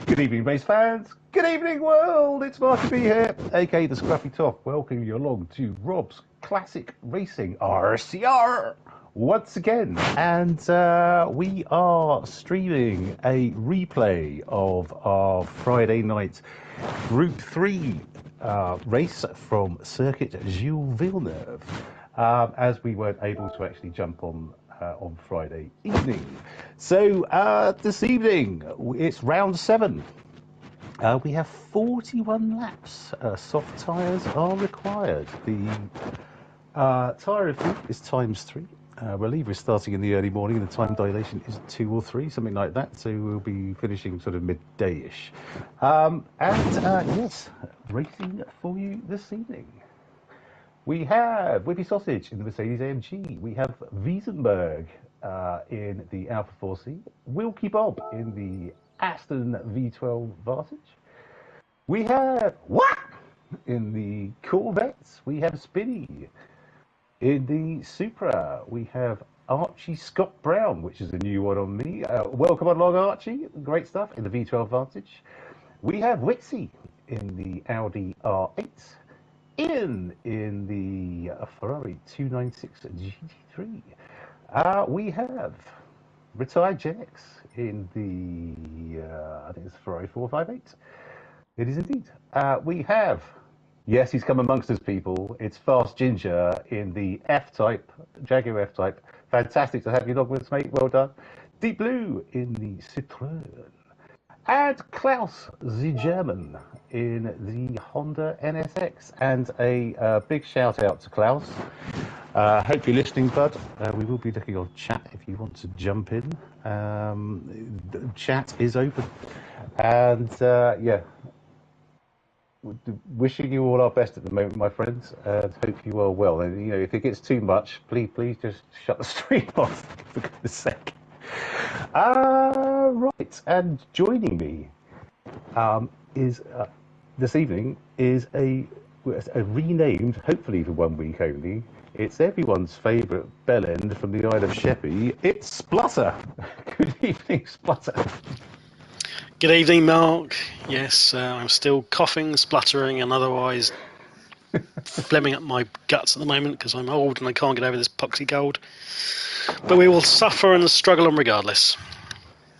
Good evening, race fans. Good evening, world. It's Marky B here, aka the Scruffy Top. Welcoming you along to Rob's Classic Racing RCR once again, and we are streaming a replay of our Friday night Group 3 race from Circuit Gilles Villeneuve, as we weren't able to actually jump on Friday evening. So this evening it's round 7. We have 41 laps. Soft tyres are required. The tyre review is ×3. Reliever is starting in the early morning, and the time dilation is 2 or 3, something like that. So we'll be finishing sort of midday-ish. Yes, racing for you this evening. We have Whippy Sausage in the Mercedes AMG. We have Wiesenberg in the Alfa 4C. Wilkie Bob in the Aston V12 Vantage. We have in the Corvettes. We have Spinny in the Supra. We have Archie Scott Brown, which is a new one on me. Welcome along, Archie. Great stuff in the V12 Vantage. We have Witsy in the Audi R8. Ian in the Ferrari 296 GT3. We have retired Gen X in the, I think it's Ferrari 458. It is indeed. We have, yes, he's come amongst us, people. It's Fast Ginger in the F-Type, Jaguar F-Type. Fantastic to have you along with us, mate. Well done. Deep Blue in the Citroën. And Klaus the German in the Honda NSX. And a big shout out to Klaus. Hope you're listening, bud. We will be looking on chat if you want to jump in. The chat is open. And yeah, wishing you all our best at the moment, my friends. And hope you are well. And you know, if it gets too much, please just shut the stream off for goodness sake. Right, and joining me is this evening is a renamed, hopefully for 1 week only. It's everyone's favourite bellend from the Isle of Sheppey. It's Splutter. Good evening, Splutter. Good evening, Mark. Yes, I'm still coughing, spluttering, and otherwise phlegming up my guts at the moment because I'm old and I can't get over this poxy cold. But we will suffer and struggle on regardless.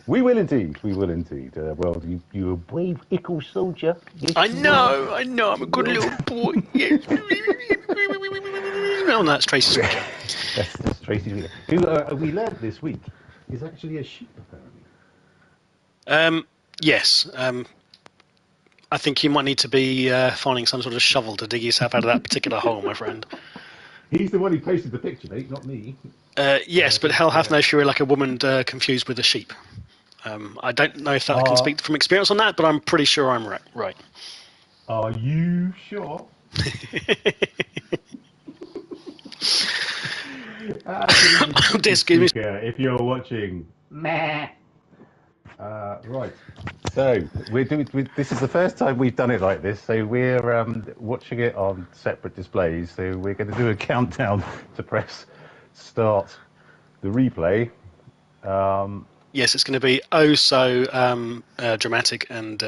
We will indeed. We will indeed. Well, you're a brave, ickle soldier. Yes, I know. I'm a good little boy. Yes. No, that's Tracy's Switcher. That's Tracy's Switcher. Who we learned this week is actually a sheep, apparently. Yes. I think you might need to be finding some sort of shovel to dig yourself out of that particular hole, my friend. He's the one who posted the picture, mate, not me. Yes, but hell hath no fury like a woman confused with a sheep. I don't know if I can speak from experience on that, but I'm pretty sure I'm right. Are you sure? Excuse me. If you're watching, right. So this is the first time we've done it like this. So we're watching it on separate displays. So we're going to do a countdown to press start the replay. Yes, it's going to be so dramatic and.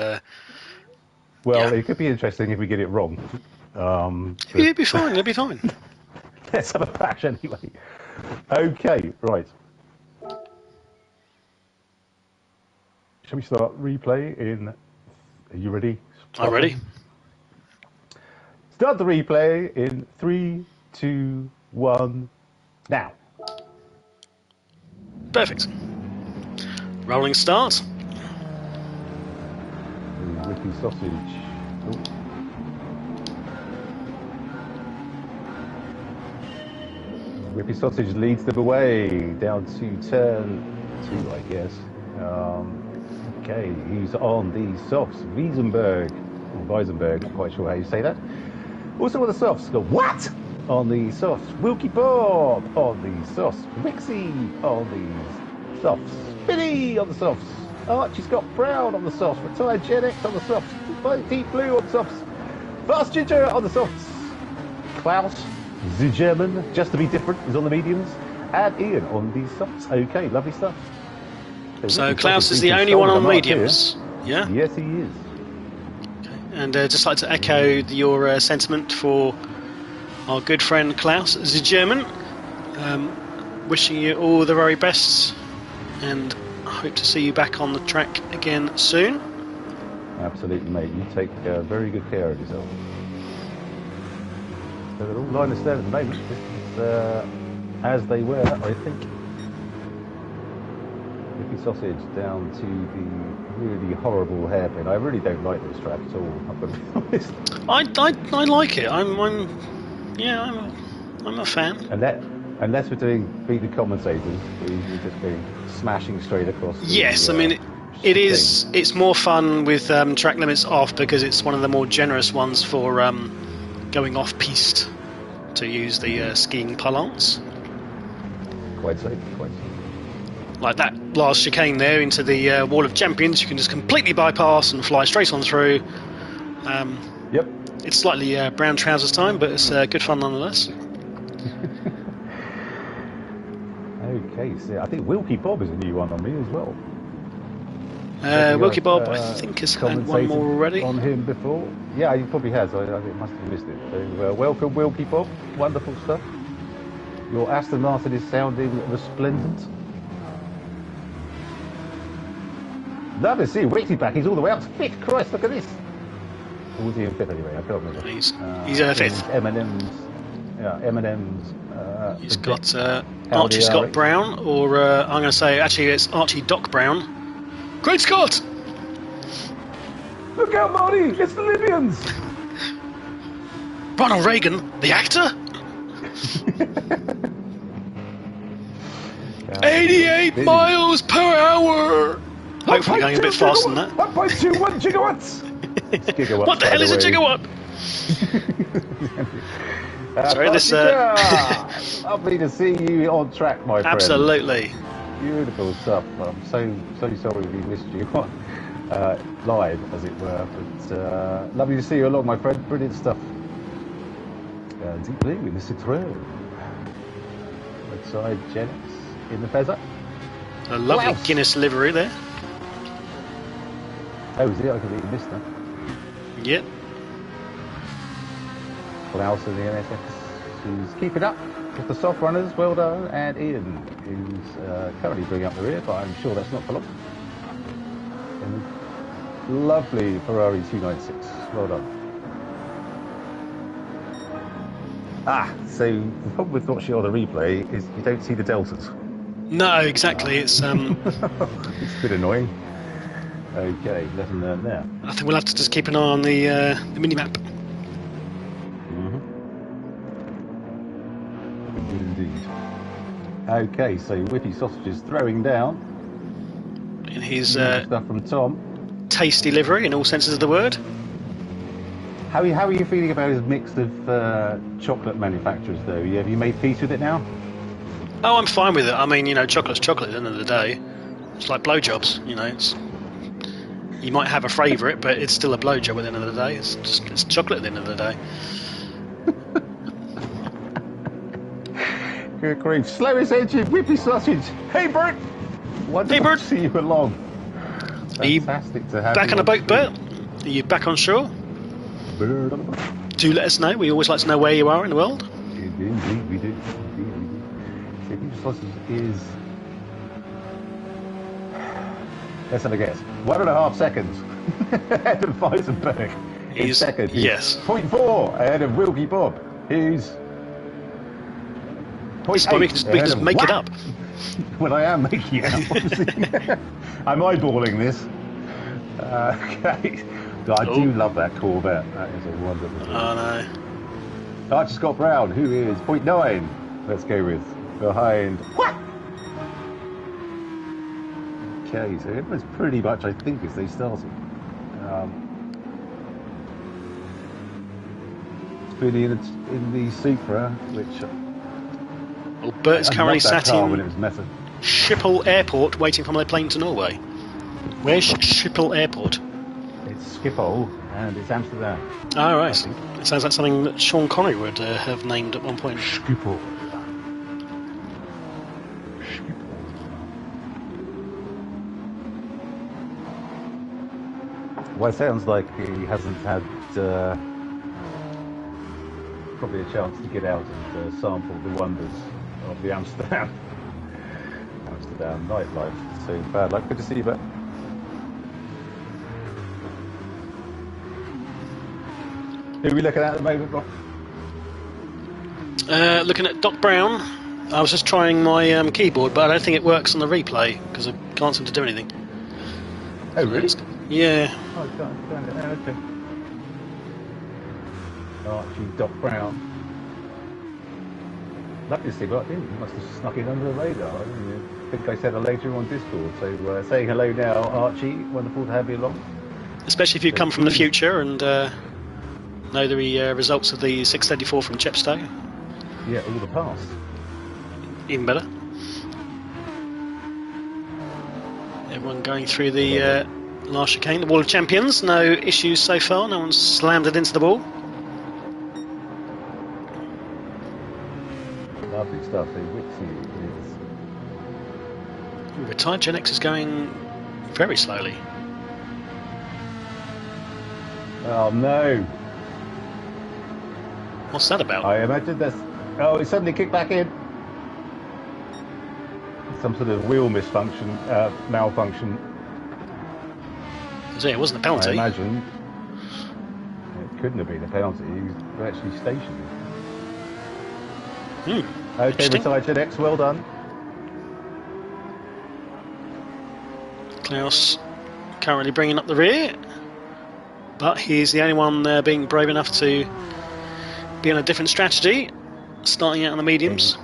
Well, it could be interesting if we get it wrong. It'll be fine. It'll be fine. Let's have a bash anyway. Okay, right. Shall we start replay in... Are you ready? I'm ready. Start the replay in 3, 2, 1, now. Perfect. Rolling start. Whippy Sausage. Ooh. Whippy Sausage leads them away down to turn 2, I guess. Okay, he's on the softs. Wiesenberg, not quite sure how you say that. Also on the softs, what? On the softs. Wilkie Bob on the softs. Wixie on the softs. Spinny on the softs. Archie Scott Brown on the softs. Retired Gen X on the softs. Deep Blue on the softs. Fast Ginger on the softs. Klaus the German, just to be different, is on the mediums. And Ian on the softs. Okay, lovely stuff. So Klaus is the only one on mediums. Yeah. Yes, he is. Okay. And just like to echo your sentiment for our good friend Klaus, the German. Wishing you all the very best, and I hope to see you back on the track again soon. Absolutely, mate. You take very good care of yourself. So they're all line astern at the moment. This is as they were, I think. Whippy Sausage down to the really horrible hairpin. I really don't like this track at all. I've got to be honest. I like it. I'm a fan. Unless we're doing beat the commentators, we're just being smashing straight across. Yes, I mean it is. It's more fun with track limits off because it's one of the more generous ones for going off piste, to use the skiing parlance. Quite safe, quite safe. Like that last chicane there into the Wall of Champions, you can just completely bypass and fly straight on through. Yep. It's slightly brown trousers time, but it's good fun nonetheless. Okay, so I think Wilkie Bob is a new one on me as well. Wilkie Bob, I think, has had one more already. On him before? Yeah, he probably has. I must have missed it. So welcome, Wilkie Bob. Wonderful stuff. Your Aston Martin is sounding resplendent. Love to see Waity back. He's all the way up to 5th. Christ, look at this. Or was he in 5th anyway? I can't remember. He's 5th. M&M's. Yeah, M&M's. He's got Archie Scott Brown, or I'm going to say, actually, it's Archie Doc Brown. Great Scott! Look out, Marty! It's the Libyans! Ronald Reagan, the actor? 88 miles per hour! Hopefully going a bit faster than that. 1.21 gigawatts! Gigawatts, what the hell is a gigawatt? Sorry, this... Lovely to see you on track, my friend. Absolutely. Beautiful stuff. I'm so sorry we missed you live, as it were. But lovely to see you along, my friend. Brilliant stuff. Deep blue in the Citroën. Outside Jennings in the Fezzer. A lovely Guinness livery there. Oh, is it? I completely missed that. Yep. Klaus in the NSX, who's keeping up with the soft runners. Well done. And Ian, who's currently bringing up the rear, but I'm sure that's not for long. And lovely Ferrari 296. Well done. So the problem with watching on the replay is you don't see the deltas. No, exactly. It's it's a bit annoying. Okay, lesson learned there. I think we'll have to just keep an eye on the mini-map. Indeed. Okay, so Whippy Sausage is throwing down. In his stuff from Tom. Tasty livery, in all senses of the word. How are you feeling about his mix of chocolate manufacturers, though? Have you made peace with it now? Oh, I'm fine with it. I mean, chocolate's chocolate at the end of the day. It's like blowjobs, you might have a favourite, but it's still a blowjob at the end of the day. It's chocolate at the end of the day. Good grief. Slowest engine, Whippy Sausage. Hey, Bert! Wonderful to see you along. Fantastic to have you. Back on the boat, Bert? Are you back on shore? Do let us know. We always like to know where you are in the world. Indeed, we do. So Whippy Sausage is... Let's have a guess. 1.5 seconds ahead of Weisenberg. He's second. Yes. 0.4 ahead of Wilkie Bob, who's... We can just make it up. Well, I am making it up, obviously. I'm eyeballing this. Okay. I do love that Corvette. That is a wonderful thing. Oh, no. Archie Scott Brown, who is 0.9. Let's go with behind. What? Okay, so it was pretty much, I think, as they started. Really in the Supra, which... Well, Bert's currently sat in Schiphol Airport waiting for my plane to Norway. Where's Schiphol Airport? It's Schiphol, and it's Amsterdam. Oh, right. It sounds like something that Sean Connery would have named at one point. Schiphol. Well, it sounds like he hasn't had probably a chance to get out and sample the wonders of the Amsterdam nightlife. So bad luck. Good to see you back. Who are we looking at the moment, Rob? Looking at Doc Brown. I was just trying my keyboard, but I don't think it works on the replay because I can't seem to do anything. Oh, really? Yeah. Oh, I can't find it. Okay. Archie Doc Brown. Lucky to see what you must have snuck in under the radar. I think I said hello to you on Discord. So saying hello now, Archie. Wonderful to have you along. Especially if you come from the future and know the results of the 634 from Chepstow. Yeah, all the past. Even better. Everyone going through the last chicane, the Wall of Champions. No issues so far. No one's slammed it into the wall. Lovely stuff. Wixie is. Retired Gen X is going very slowly. Oh no! What's that about? I imagine this. Oh, it suddenly kicked back in. Some sort of wheel malfunction. It wasn't a penalty. I imagine it couldn't have been a penalty. He was actually stationed. Okay, retired Gen X, well done. Klaus currently bringing up the rear, but he's the only one being brave enough to be on a different strategy, starting out on the mediums.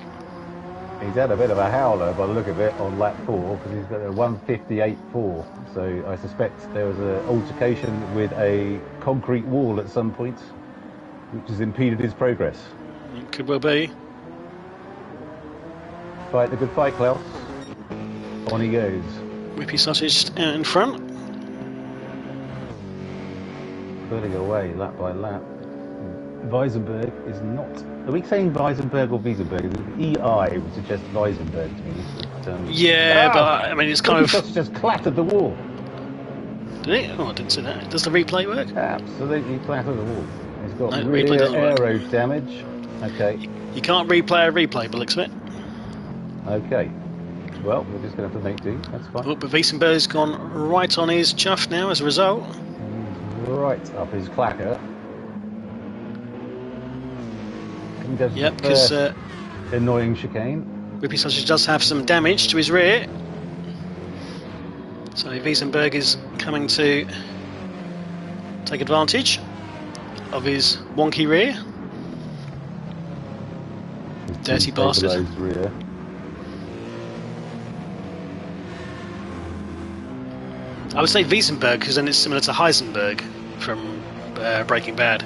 He's had a bit of a howler by the look of it on lap 4 because he's got a 1:58.4. So I suspect there was an altercation with a concrete wall at some point, which has impeded his progress. It could well be. Fight the good fight, Klaus. On he goes. Whippy Sausage out in front. Pulling away lap by lap. Weisenberg is not. Are we saying Weisenberg or Wiesenberg? EI would suggest Weisenberg to me. But, but I mean, it's kind of. Just clattered the wall. Did it? Oh, I didn't see that. Does the replay work? Absolutely clattered the wall. He's got replay doesn't aero work. damage. Okay. You can't replay a replay, but looks of it. Okay. Well, we're just going to have to make do. That's fine. Oh, but Wiesenberg's gone right on his chuff now as a result. Right up his clacker. Yep, because annoying chicane. Whippy Sausage does have some damage to his rear. So Wiesenberg is coming to take advantage of his wonky rear. Dirty bastard. Rear. I would say Wiesenberg because then it's similar to Heisenberg from Breaking Bad.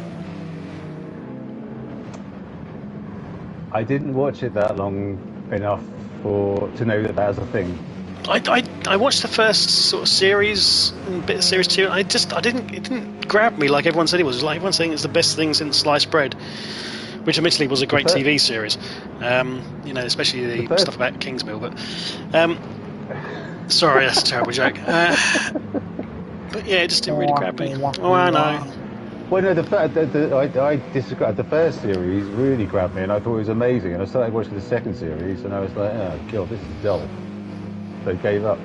I didn't watch it that long enough to know that was a thing. I watched the first sort of series and bit of series 2. It didn't grab me like everyone said it was. It was like everyone saying it's the best thing since sliced bread, which admittedly was a great TV series. Especially the stuff about Kingsmill. But sorry, that's a terrible joke. But yeah, it just didn't really grab me. Oh, I know. Well, no, I disagree. The first series really grabbed me, and I thought it was amazing. And I started watching the second series, and I was like, "Oh God, this is dull." So I gave up.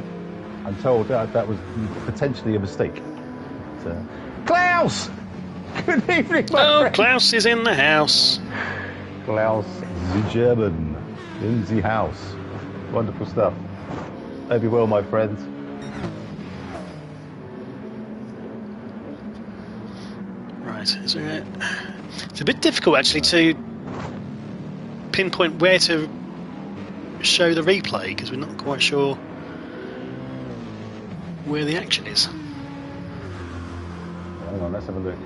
I'm told that was potentially a mistake. So, Klaus, good evening, my friend. Klaus is in the house. Klaus, the German, in the house. Wonderful stuff. Hope you're well, my friends. It's a bit difficult actually to pinpoint where to show the replay because we're not quite sure where the action is. Hang on, let's have a look.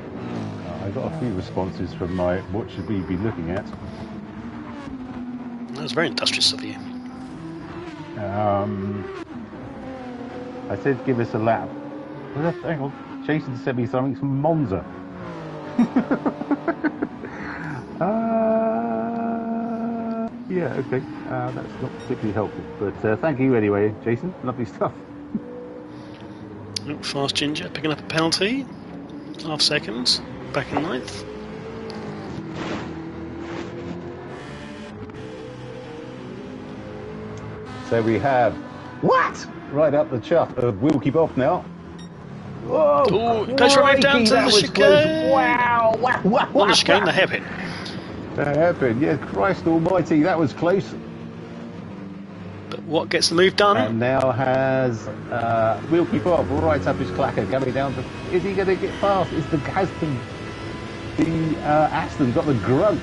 I got a few responses from my what should we be looking at. That was very industrious of you. I said give us a lap. Hang on, Jason sent me something from Monza. Yeah, okay. That's not particularly helpful, but thank you anyway, Jason. Lovely stuff. Fast Ginger picking up a penalty. Half seconds. Back in ninth. So we have what? Right up the chuff of Wilkie Bob now. Whoa! Oh, goes for a move down to the chicane. Wow! Wow! Wow! Not the chicane, the hairpin. The hairpin, yeah, Christ almighty, that was close. But what gets the move done? And now has Wilkie Bob right up his clacker, coming down to. Is he going to get past? Has the Aston got the grunt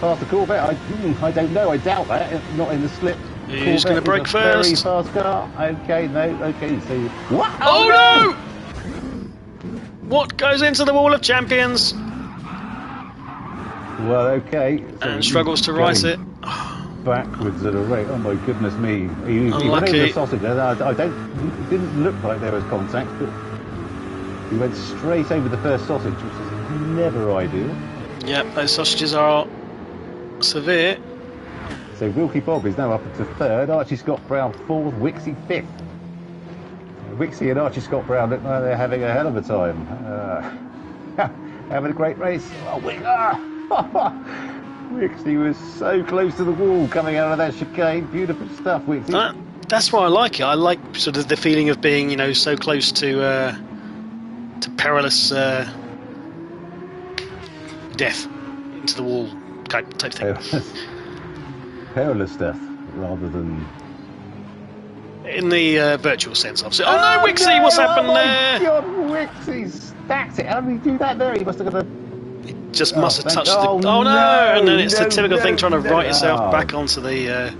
past the Corvette? I don't know. I doubt that. Not in the slip. Who's going to break first? Very fast car. Okay, no. Okay, so what? Oh no! What goes into the wall of champions? Well, okay. So And struggles to right it. Backwards at a rate. Oh my goodness me! He went over the sausage. It didn't look like there was contact, but he went straight over the first sausage, which is never ideal. Yep, those sausages are severe. So Wilkie Bob is now up into third. Archie Scott Brown fourth. Wixie fifth. Wixie and Archie Scott Brown look like they're having a hell of a time. Having a great race. Oh, Wixie was so close to the wall coming out of that chicane. Beautiful stuff, Wixie. That's why I like it. I like sort of the feeling of being, you know, so close to perilous death into the wall type thing. Perilous death, rather than in the virtual sense, obviously. Oh no, Wixie! What's happened there? God, Wixie stacked it. How did he do that there? He must have got a. Just must have touched the. Oh no! And then it's the typical thing trying to right yourself back onto the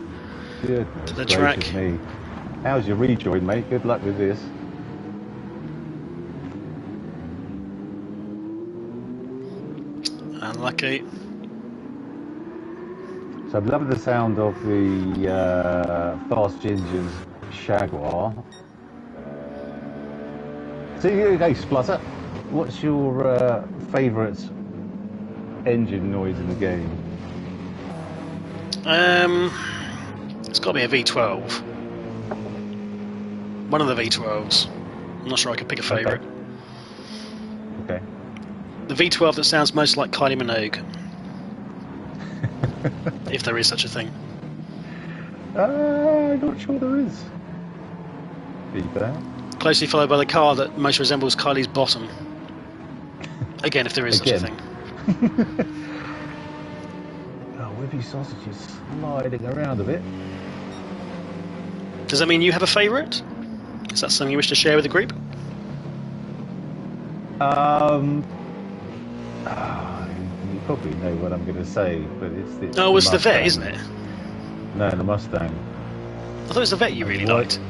to the track. Me. How's your rejoin, mate? Good luck with this. Unlucky. So I'm loving the sound of the Fast Ginger's Jaguar. So here you go, Splutter. What's your favourite engine noise in the game? It's got to be a V12. One of the V12s. I'm not sure I could pick a favourite. Okay. The V12 that sounds most like Kylie Minogue. If there is such a thing. I'm not sure there is. Be fair. Closely followed by the car that most resembles Kylie's bottom. Again, if there is such a thing. Oh, Whippy Sausage is sliding around a bit. Does that mean you have a favourite? Is that something you wish to share with the group? You probably know what I'm going to say, but it's oh, it's the Vet, isn't it? No, the Mustang. I thought it was the Vet you really liked.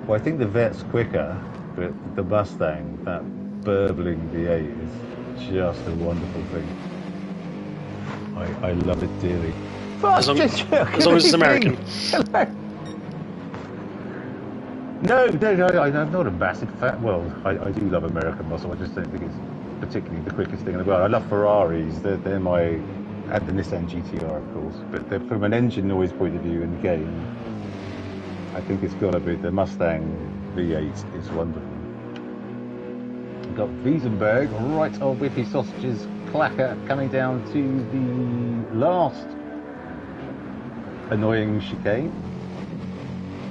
Well, I think the Vet's quicker, but the Mustang, that burbling V8 is just a wonderful thing. I love it dearly. As long as it's American. No, I'm not a massive fan. Well, I do love American muscle. I just don't think it's particularly the quickest thing in the world. I love Ferraris. They're my, and the Nissan GTR, of course. But from an engine noise point of view in the game, I think it's got to be the Mustang V8. It's wonderful. We've got Wiesenberg right on Whippy Sausage's clacker coming down to the last annoying chicane.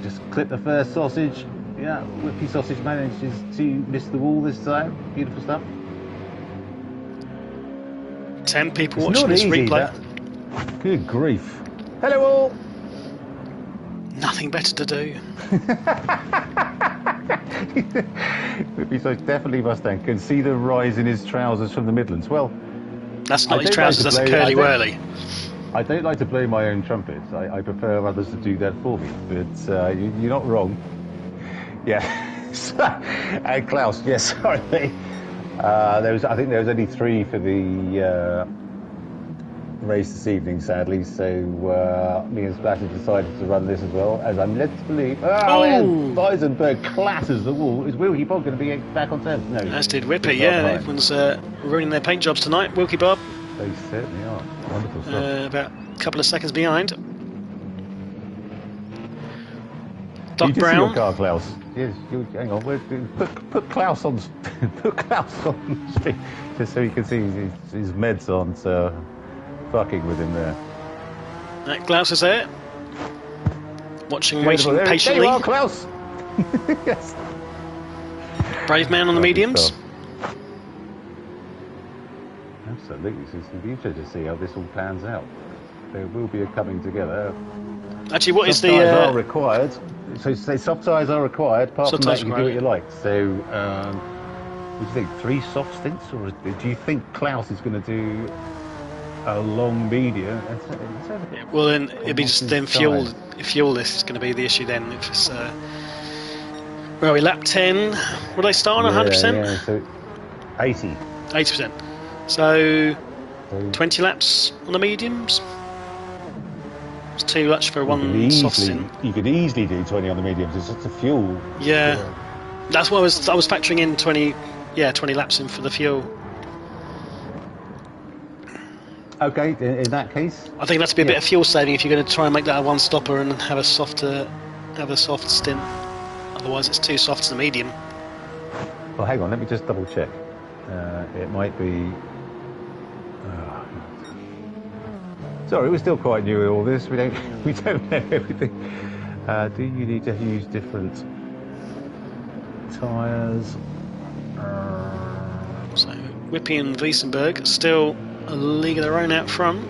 Just clip the first sausage. Yeah, Whippy Sausage manages to miss the wall this time. Beautiful stuff. 10 people watching this replay. That. Good grief. Hello all. Nothing better to do. Whippy Sausage definitely Mustang. Can see the rise in his trousers from the Midlands. Well, that's not his trousers, that's a curly whirly. I don't like to blow my own trumpets. I prefer others to do that for me. But you're not wrong. Yeah. And Klaus, yes, sorry. I think there was only 3 for the race this evening, sadly. So me and Splatter decided to run this as well, as I'm led to believe. And Wiesenberg clatters the wall. Is Wilkie Bob going to be back on terms? No. As did Whippy, yeah. Everyone's ruining their paint jobs tonight. Wilkie Bob. They certainly are. Wonderful stuff. About a couple of seconds behind. Doc Brown. See your car, Klaus? Yes, hang on. Put Klaus on. Put Klaus on stream, just so you can see his meds on. So fucking with him there. Klaus is there, watching, Yeah, waiting there patiently. you are, Klaus. Yes. Brave man on the mediums. Absolutely. So it's going to be interesting to see how this all pans out. There will be a coming together. Actually, what is the? Soft tyres are required. So soft tyres are required. Apart from that, you can do what you like. So, what do you think? 3 soft stints, or do you think Klaus is going to do a long medium? Yeah, well, then it'd be just then fuel. Fuelless is going to be the issue then. If it's where are we? Lap 10. Will they start on 100%? Yeah, so 80. 80%. So 20 laps on the mediums. It's too much for one soft stint. You could easily do 20 on the mediums. It's just a fuel. Yeah, that's what I was factoring in 20. Yeah, 20 laps in for the fuel. Okay, in that case, I think that's to be a bit of fuel saving if you're going to try and make that a one stopper and have a soft stint. Otherwise, it's too soft to the medium. Well, hang on. Let me just double check. It might be. Sorry, we're still quite new at all this. We don't know everything. Do you need to use different tyres? So Whippy and Wiesenberg still a league of their own out front.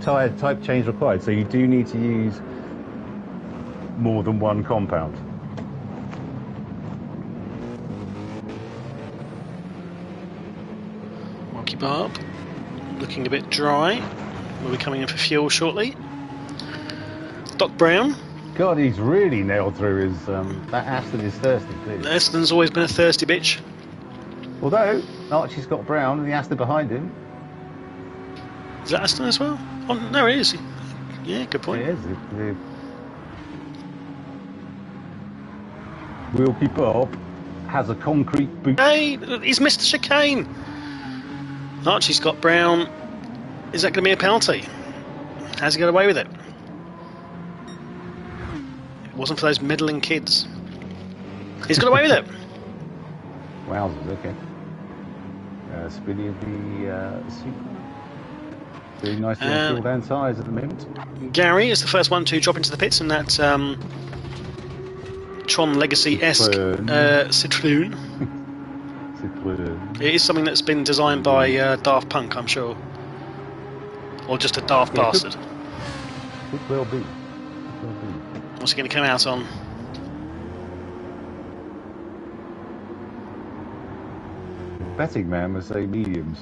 Tyre type change required. So you do need to use more than one compound. Barb looking a bit dry. We'll be coming in for fuel shortly. Doc Brown. God, he's really nailed through his. That Aston is thirsty, please. Aston's always been a thirsty bitch. Although Archie's got Brown and the Aston behind him. Is that Aston as well? Oh no, it is. Yeah, good point. It is. Wilkie Bob has a concrete boot. Hey, he's missed the chicane. Archie's got Brown. Is that going to be a penalty? Has he got away with it? It wasn't for those meddling kids. He's got away with it. Wowzers, okay. Spinny of the Super. Doing nicely on fuel down tyres at the moment. Gary is the first one to drop into the pits in that Tron Legacy-esque Citroën. It is something that's been designed by Daft Punk, I'm sure. Or just a daft bastard. It will be. What's he going to come out on? The betting man would say mediums.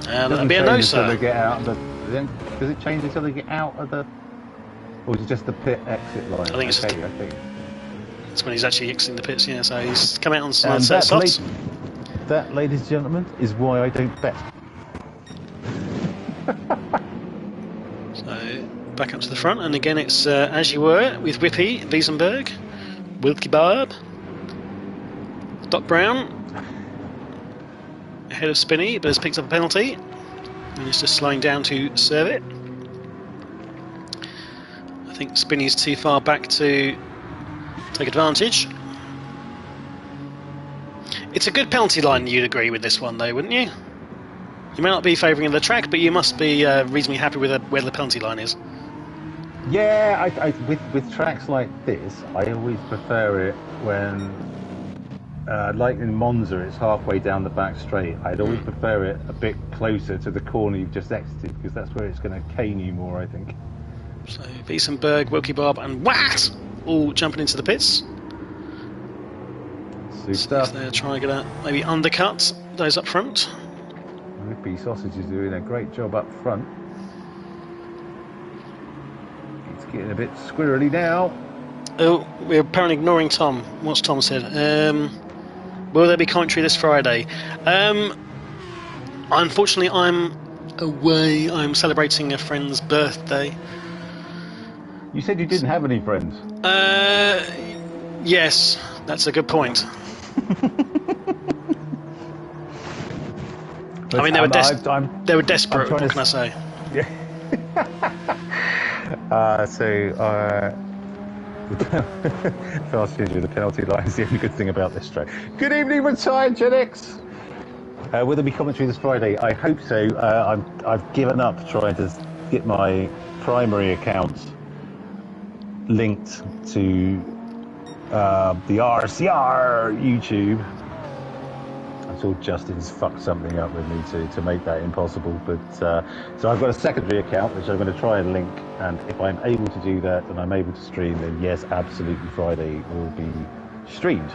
That'd be a no, sir. They get out of the, does it change until they get out of the... Or is it just the pit exit line? I think it's okay, I think. That's when he's actually exiting the pits, yeah, so he's come out on And softs. That, ladies and gentlemen, is why I don't bet. So, back up to the front, and again it's as you were, with Whippy, Wiesenberg, Wilkie Barb, Doc Brown, ahead of Spinney, but has picked up a penalty, and he's just slowing down to serve it. I think Spinney's too far back to take advantage. It's a good penalty line, you'd agree with this one though, wouldn't you? You may not be favouring the track, but you must be reasonably happy with where the penalty line is. Yeah, with tracks like this, I always prefer it when, like in Monza, it's halfway down the back straight. I'd always prefer it a bit closer to the corner you've just exited, because that's where it's going to cane you more, I think. So Wiesenberg, Wilkie Barb and Watt all jumping into the pits. Super stuff. They're trying to get a maybe undercut those up front. Whippy Sausage is doing a great job up front. It's getting a bit squirrely now. Oh, we're apparently ignoring Tom. What's Tom said? Will there be commentary this Friday? Unfortunately, I'm away. I'm celebrating a friend's birthday. You said you didn't have any friends. Yes, that's a good point. I mean, they were desperate. What can I say? Yeah. Fast Ginger, the penalty line is the only good thing about this track. Good evening, retired Gen X. Will there be commentary this Friday? I hope so. I've given up trying to get my primary account linked to the RCR YouTube until Justin's fucked something up with me to make that impossible. But so I've got a secondary account which I'm going to try and link, and if I'm able to do that and I'm able to stream, then yes, absolutely, Friday will be streamed.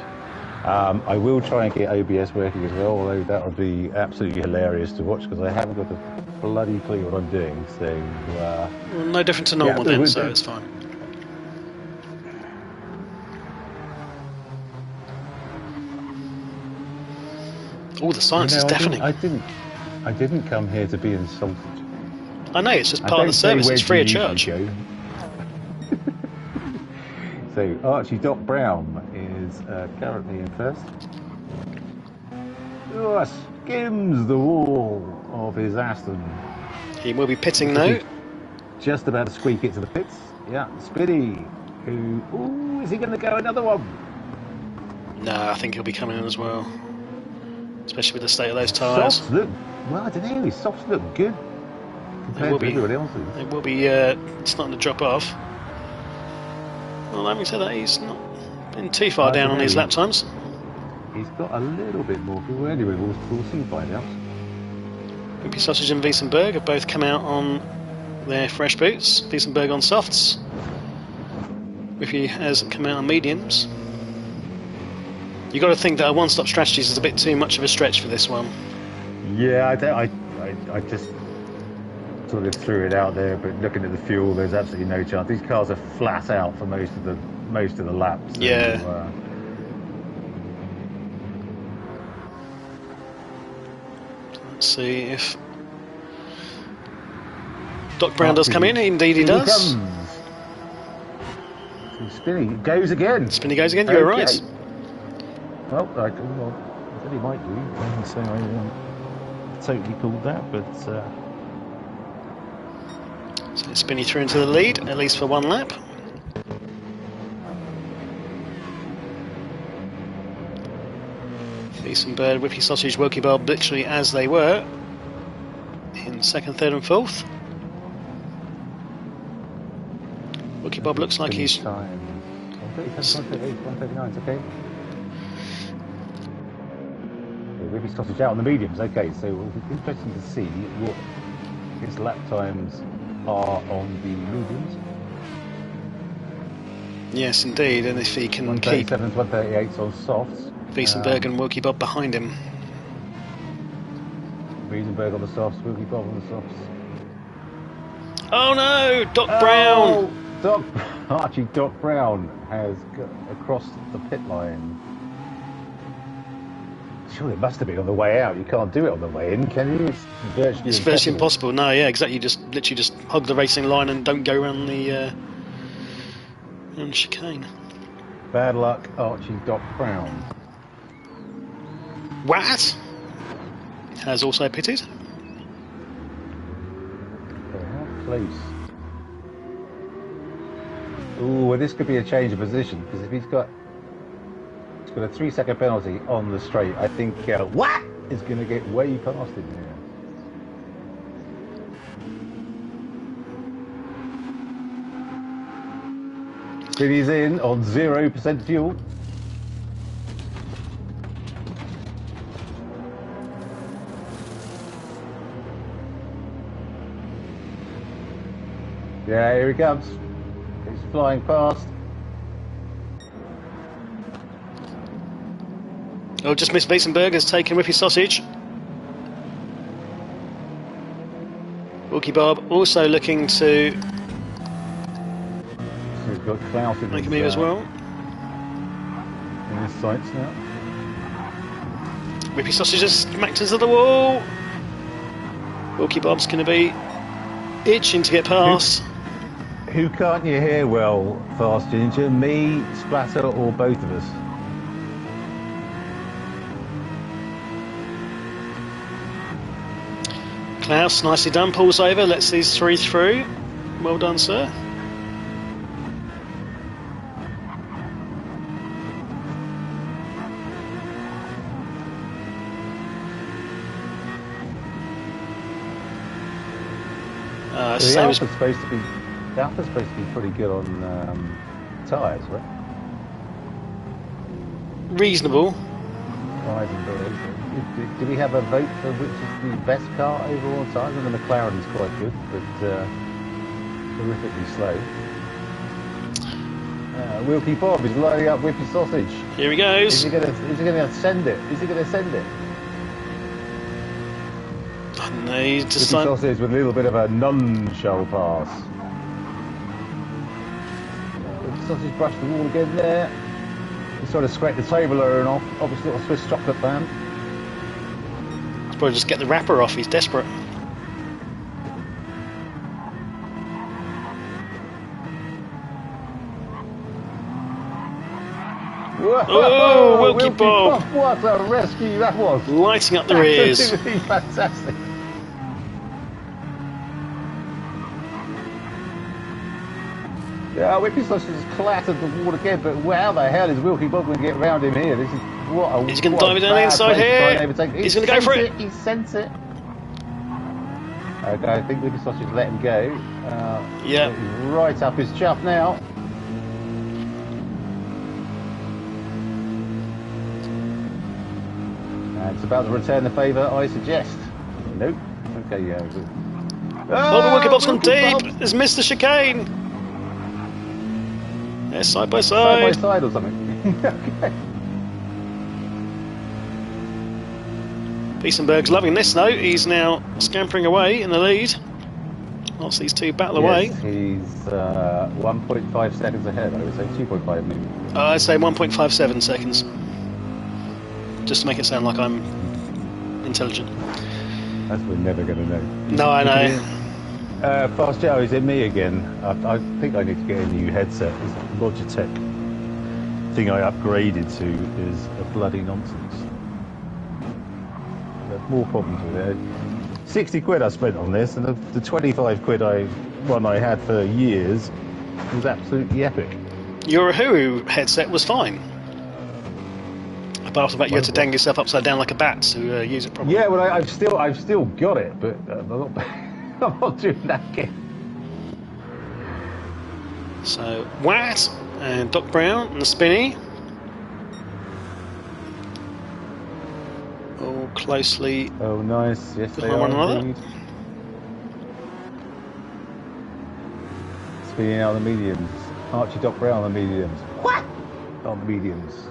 I will try and get OBS working as well, although that would be absolutely hilarious to watch because I haven't got a bloody clue what I'm doing. So well, no different to normal then, so it's fine. Oh, the silence is deafening. I didn't come here to be insulted. I know, it's just part of the service. It's free of charge. So Archie Doc Brown is currently in first. Oh, skims the wall of his Aston. He will be pitting now. Just about to squeak it to the pits. Yeah, Spinny, who... Ooh, is he going to go another one? No, I think he'll be coming in as well. Especially with the state of those tyres. Softs look... Well, I don't know, his softs look good compared to everybody else's. They will be starting to drop off. Well, having said that, he's not been too far down on his lap times. He's got a little bit more. Well, anyway, we'll soon find out. Wimpy Sausage and Wiesenberg have both come out on their fresh boots. Wiesenberg on softs. Wimpy has come out on mediums. You've got to think that a one-stop strategies is a bit too much of a stretch for this one. Yeah, I just sort of threw it out there, but looking at the fuel, there's absolutely no chance. These cars are flat out for most of the laps. So, yeah. Let's see if Doc Brown does come in. Indeed, he does. Spinny goes again. Spinny goes again. You're right. Well, I said he might do, so I totally called that, but. So Spinny through into the lead, at least for one lap. Wiesenberg, Wimpy Sausage, Wilkie Bob literally as they were in second, third and fourth. Wilkie Bob looks like he's... 139, okay. Wimpy Sausage out on the mediums, okay, so it'll be interesting to see what his lap times are on the mediums. Yes, indeed, and if he can keep 138 on softs. Wiesenberg and Wilkie Bob behind him. Wiesenberg on the softs, Wilkie Bob on the softs. Oh no, Doc Brown! Archie Doc Brown has got across the pit line. Sure, it must have been on the way out. You can't do it on the way in, can you? It's virtually impossible. No, yeah, exactly. You just literally just hug the racing line and don't go around the chicane. Bad luck, Archie Doc Brown. What? Has also pitted. Close. Ooh, well, this could be a change of position because if he's got a 3-second penalty on the straight, I think what is going to get way past him here. Spinny's in on 0% fuel. Yeah, here he comes. He's flying past. Oh, just missed Wiesenberg has taken Wimpy Sausage. Wilkie Bob also looking to make a move as well. In his sights now. Wimpy Sausage has smacked into the wall. Wilkie Bob's going to be itching to get past. Who can't you hear well, Fast Ginger? Me, Splatter, or both of us? Klaus, nicely done. Pulls over, lets these three through. Well done, sir. The Alpha's supposed to be pretty good on tyres, right? Reasonable. Do we have a vote for which is the best car overall on tyres? And the McLaren's quite good, but horrifically slow. Wilkie Bob is lining up Whippy Sausage. Here he goes. Is he going to send it? Is he going to send it? No, he's just Whippy Sausage with a little bit of a non-show pass. Whippy Sausage brushed the wall again there. He's trying to scrape the table iron off. Obviously, little Swiss chocolate fan. He's probably just get the wrapper off. He's desperate. Whoa, oh, Wilkie Bob! What a rescue that was! Lighting up the rears. Absolutely fantastic. Yeah, Whippy Sausage has clattered the wall again, but how the hell is Wilkie Bob going to get round him here? This is what a. He's going to dive it down the inside here. He's going to go for it. He sent it. Okay, I think Whippy Sausage let him go. Yeah. He's right up his chuff now. And it's about to return the favour, I suggest. Nope. Okay, yeah. Good. Oh, the Wilkie Bob's gone deep. Has missed the chicane. Yeah, side by side. Side by side or something. Okay. Biesenberg's loving this though. He's now scampering away in the lead. Whilst these two battle away. He's 1.5 seconds ahead. I would say 2.5 maybe. I'd say 1.57 seconds. Just to make it sound like I'm intelligent. That's what we're never going to know. No, I know. Fast Joe, is it me again? I think I need to get a new headset. This Logitech thing I upgraded to is a bloody nonsense. There's more problems with it. 60 quid I spent on this, and the 25 quid one I had for years was absolutely epic. Your Ahuru headset was fine. Apart from that, you had to dangle yourself upside down like a bat to use it properly. Yeah, well, I've still got it, but I'm not doing that again. So Watt and Doc Brown and the Spinny all closely. Oh, nice. Yes, they behind one are another. indeed. Spinning out the mediums. Archie Doc Brown on the mediums. What? On the mediums.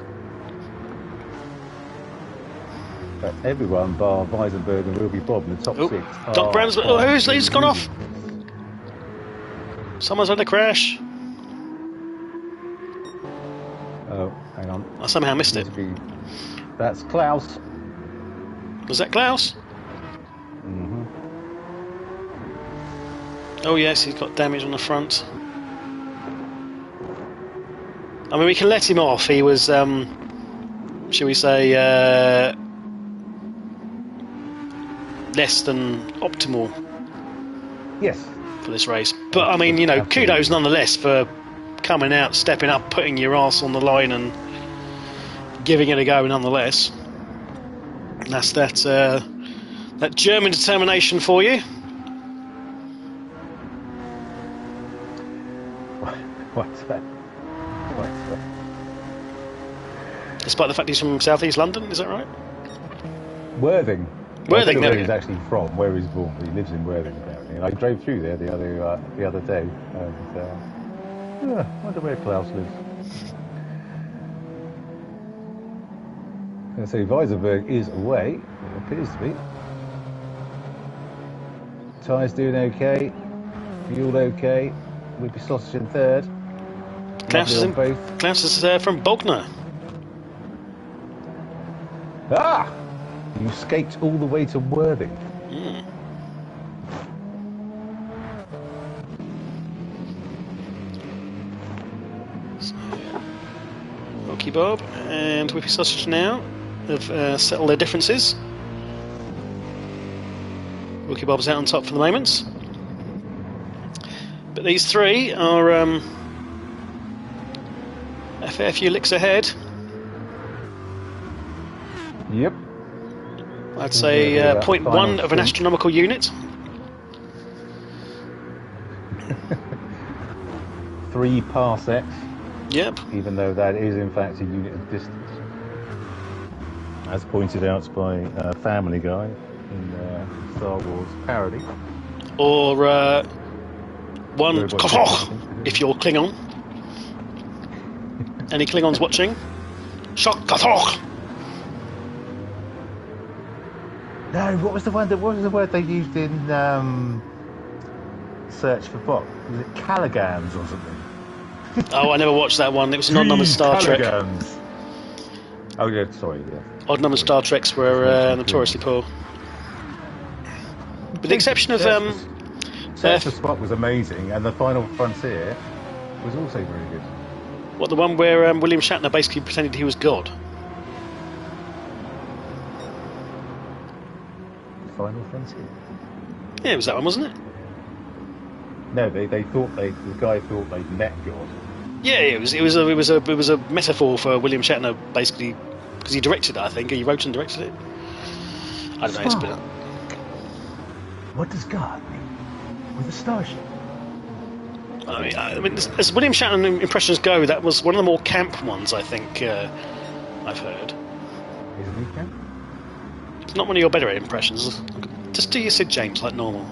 But everyone bar Weisenberg and Wilkie Bob in the top 6. Doc Brown's. Oh, who's gone off? Someone's had a crash. Oh, hang on. I somehow missed it. That's Klaus. Was that Klaus? Mm-hmm. Oh yes, he's got damage on the front. I mean, we can let him off. He was, shall we say, less than optimal. Yes. For this race, but I mean, you know, kudos nonetheless for coming out, stepping up, putting your arse on the line, and giving it a go. Nonetheless, that's that German determination for you. What's that? Despite the fact he's from South East London, is that right? Worthing. Worthing, where he's actually from, where he's born. He lives in Worthing apparently. And I drove through there the other day. And I wonder where Klaus lives. And so Weisenberg is away. It appears to be. Ty's doing okay. Fuel okay. Whippy Sausage in third. Klaus is from Bognor. Ah! You escaped all the way to Worthing. Mm. So, Wilkie Bob and Whippy Sausage now have settled their differences. Wilkie Bob's out on top for the moment. But these three are a fair few licks ahead. Yep. I'd say 0.1 of an astronomical unit. 3 parsecs. Yep. Even though that is in fact a unit of distance, as pointed out by Family Guy in Star Wars parody. Or one if you're Klingon. Any Klingons watching? Shock Kathok. No, what was the word they used in Search for Spock? Was it Caligans or something? Oh, I never watched that one. It was an odd-numbered Star Trek. Oh yeah, sorry. Yeah. Odd-numbered Star Treks were notoriously poor. With the exception of Search for Spock was amazing, and the Final Frontier was also very good. What, the one where William Shatner basically pretended he was God? Final Frontier. Yeah, it was that one, wasn't it? No, the guy thought they'd met God. Yeah, it was a metaphor for William Shatner, basically, because he directed it. I think he wrote and directed it. I don't know. It's been... What does God mean with a starship? I mean, as William Shatner impressions go, that was one of the more camp ones. I think I've heard. Isn't he camp? It's not one of your better impressions. Just do your Sid James like normal.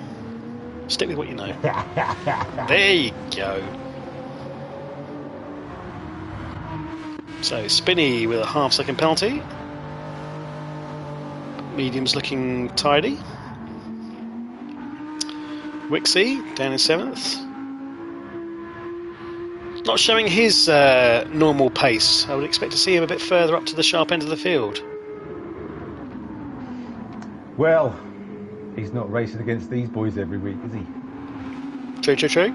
Stick with what you know. There you go. So Spinny with a half-second penalty. Medium's looking tidy. Wixie down in 7th. Not showing his normal pace. I would expect to see him a bit further up to the sharp end of the field. Well, he's not racing against these boys every week, is he? True.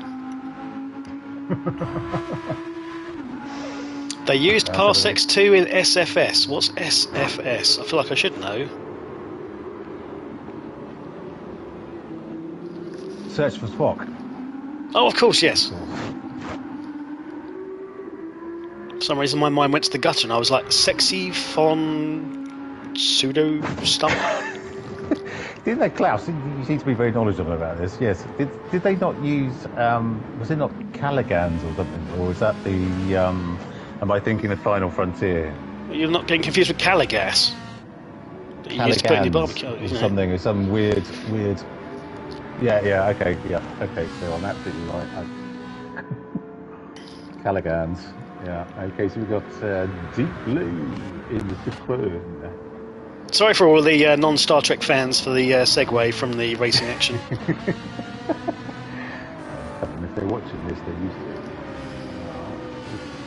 They used Parsecs 2 in SFS. What's SFS? I feel like I should know. Search for Spock. Oh, of course, yes. For some reason my mind went to the gutter and I was like, sexy fon pseudo stuff. Didn't they, Klaus? You seem to be very knowledgeable about this. Yes. Did they not use? Was it not Caligans or something? Or was that the? Am I thinking of Final Frontier? You're not getting confused with Caligas. You used to put in your barbecue, or something, or some weird. Yeah. Okay. So I'm absolutely right. Caligans. Yeah. Okay. So we've got Deep Blue in the Super. Sorry for all the non-Star Trek fans for the segue from the racing action. And if they're watching this, they're used to it.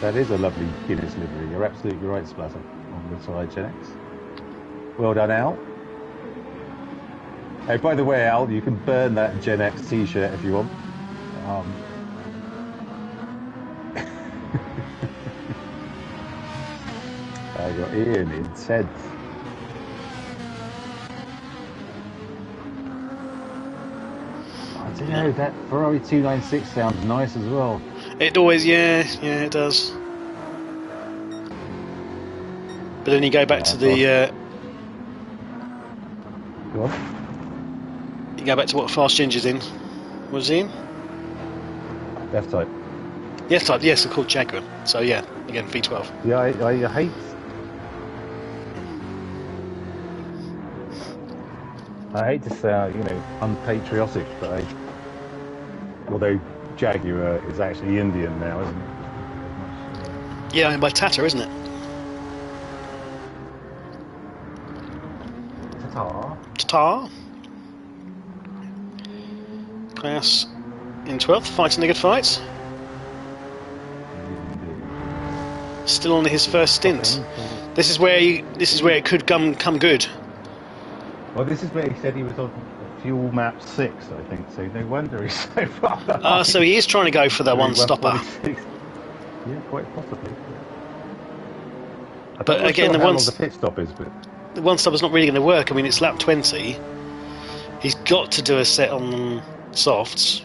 That is a lovely Guinness livery. You're absolutely right, Splatter, on the side, Gen X. Well done, Al. Hey, by the way, Al, you can burn that Gen X t-shirt if you want. I got Ian in 10th. I don't know, that Ferrari 296 sounds nice as well. It always, yeah, it does. But then you go back to the... Go on. You go back to what Fast Ginger's in. Was he in? F-Type. The F-Type, yes, they're called Jaguar. So yeah, again, V12. Yeah, I hate... I hate to sound, unpatriotic, but although Jaguar is actually Indian now, isn't it? Yeah, and by Tata, isn't it? Tata. Klaus in 12th, fighting the good fight. Still on his first stint. This is where it could come good. Well, this is where he said he was on fuel map 6, I think. So no wonder he's so far behind. So he is trying to go for the one stopper. Yeah, quite possibly. But again, the pit stop is, but the one stopper's not really going to work. I mean, it's lap 20. He's got to do a set on softs.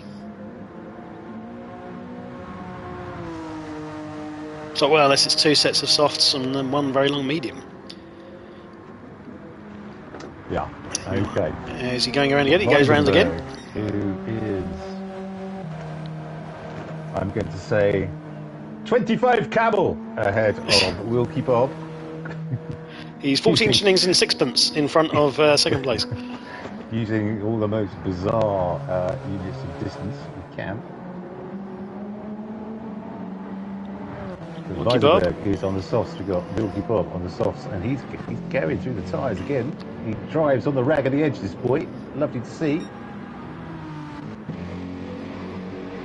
So, well, unless it's 2 sets of softs and then 1 very long medium. Yeah. Okay. Is he going around again? He goes around again. Who is? I'm going to say 25 Camel ahead of Wilkie Bob. He's 14 shillings and sixpence in front of second place. Using all the most bizarre units of distance we can. Wilkie Bob is on the softs. We've got Wilkie Bob on the softs, and he's carrying through the tyres again. He drives on the rag of the edge, this boy. Lovely to see.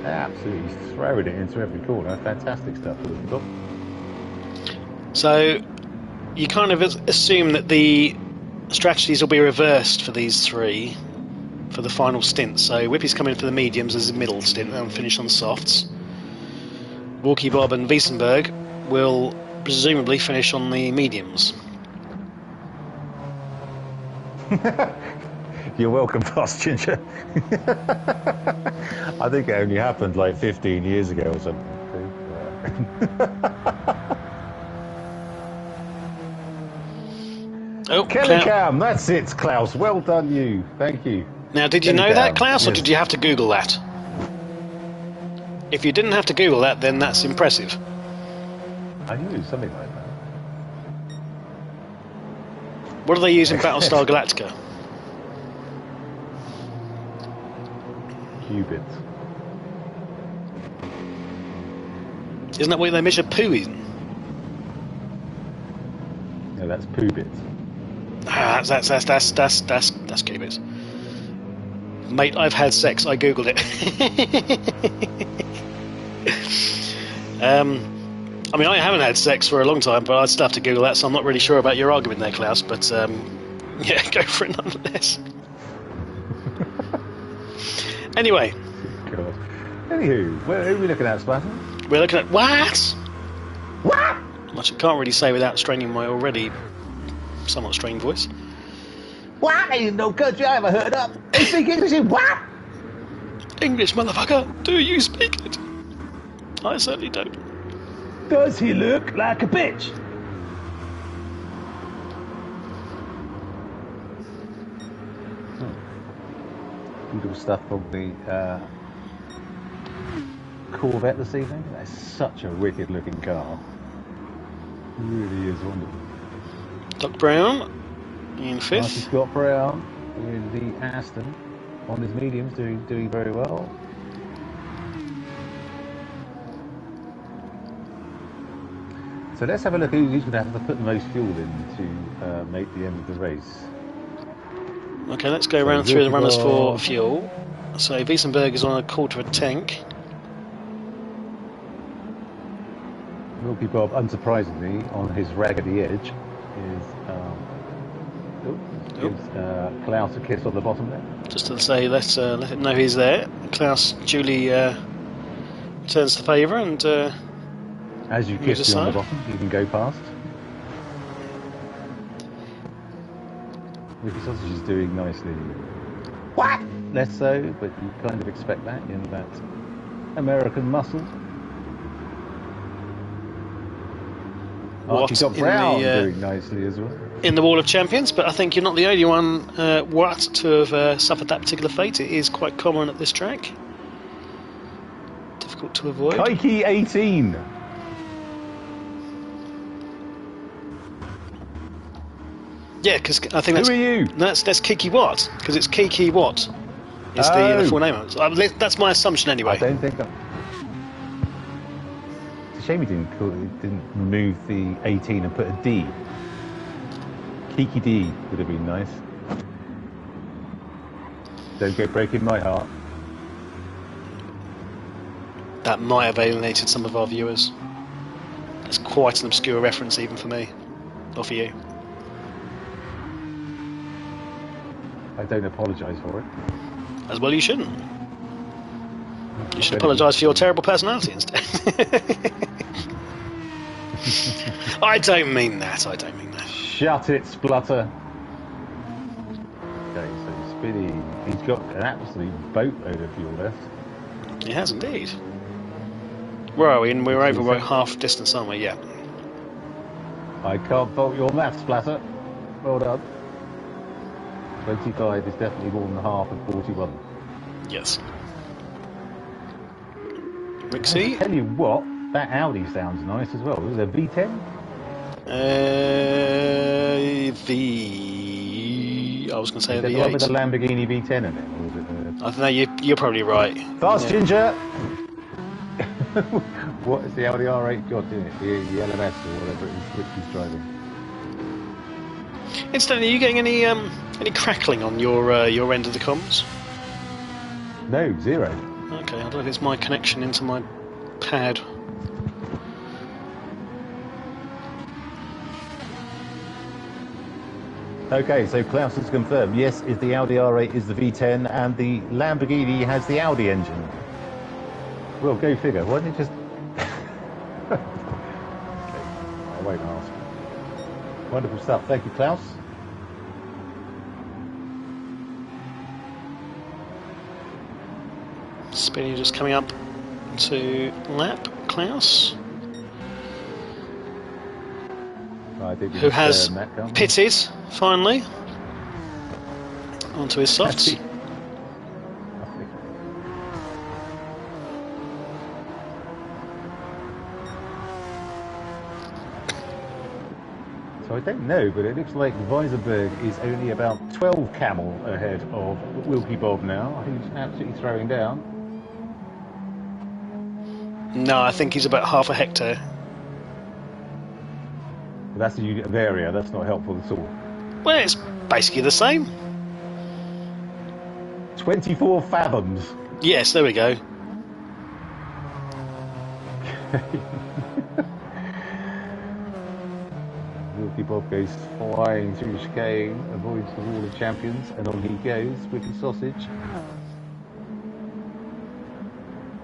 Absolutely throwing it into every corner. Fantastic stuff, Wilkie Bob. So, you kind of assume that the strategies will be reversed for these 3 for the final stint. So, Whippy's coming for the mediums as a middle stint and finish on the softs. Wilkie Bob and Wiesenberg will presumably finish on the mediums. You're welcome, Fast Ginger. I think it only happened like 15 years ago or something. Oh, Kelly Cam, that's it, Klaus. Well done, you. Thank you. Now, did you know that, Klaus, or did you have to Google that? If you didn't have to Google that, then that's impressive. I knew something like that. What do they use in Battlestar Galactica? Qubits. Isn't that what they measure poo in? No, that's poo bits. Ah, that's qubits. Mate, I've had sex. I googled it. I mean, I haven't had sex for a long time, but I'd still have to Google that, so I'm not really sure about your argument there, Klaus. But yeah, go for it nonetheless. Anyway. God. Anywho, who are we looking at, Splatter? We're looking at what? What? Which I can't really say without straining my already somewhat strained voice. What? Ain't no country I ever heard of. They speak English in what? English, motherfucker. Do you speak it? I certainly don't. Does he look like a bitch? Beautiful stuff from the Corvette this evening. That's such a wicked looking car. It really is wonderful. Doc Brown in 5th. Marty Scott Brown with the Aston on his mediums, doing very well. So let's have a look who's going to have to put the most fuel in to make the end of the race. Okay, let's go round through the runners for fuel. So Wiesenberg is on a quarter of a tank. Wilkie Bob, unsurprisingly, on his raggedy edge, gives Klaus a kiss on the bottom there. Just to say, let him know he's there. Klaus duly returns the favour and as you kiss you on the bottom, you can go past. Ricky Sausage is doing nicely. What? Less so, but you kind of expect that in that American muscle. Archie Doc Brown doing nicely as well. In the Wall of Champions, but I think you're not the only one, Watt, to have suffered that particular fate. It is quite common at this track. Difficult to avoid. Kaiki 18. Yeah, because I think that's... Who are you? That's Kiki Watt, because it's Kiki Watt is the full name of it. That's my assumption anyway. I don't think... It's a shame he didn't remove the 18 and put a D. Kiki D would have been nice. Don't go breaking my heart. That might have alienated some of our viewers. It's quite an obscure reference even for me. Or for you. I don't apologise for it. As well you shouldn't. You should apologise for your terrible personality instead. I don't mean that, I don't mean that. Shut it, Splutter. Okay, so Spinny, he got an absolute boatload of fuel left. It has indeed. Where are we? And we're over by half distance, aren't we? Yeah. I can't fault your maths, Splatter. Well done. 25 is definitely more than half of 41. Yes. Rixie? I tell you what, that Audi sounds nice as well. Was it a V10? I was going to say the V8. The one with the Lamborghini V10 in it, or was it I don't know, you're probably right. Fast, yeah. Ginger! What is the Audi R8 got in it? The LMS or whatever it is which he's driving. Incidentally, are you getting any crackling on your end of the comms? No, zero. Okay, I don't know if it's my connection into my pad. Okay, so Klaus has confirmed, yes, is the Audi R8 is the V10 and the Lamborghini has the Audi engine. Well, go figure. Why didn't you just... Okay, I won't ask. Wonderful stuff. Thank you, Klaus. Spinny just coming up to lap Klaus. Who has pitted, finally, onto his softs. So I don't know, but it looks like Weisenberg is only about 12 camel ahead of Wilkie Bob now, who's absolutely throwing down. No, I think he's about half a hectare. But that's a unit of area, that's not helpful at all. Well, it's basically the same. 24 fathoms. Yes, there we go. Wilkie Bob goes flying through chicane, avoids the wall of champions, and on he goes with his sausage.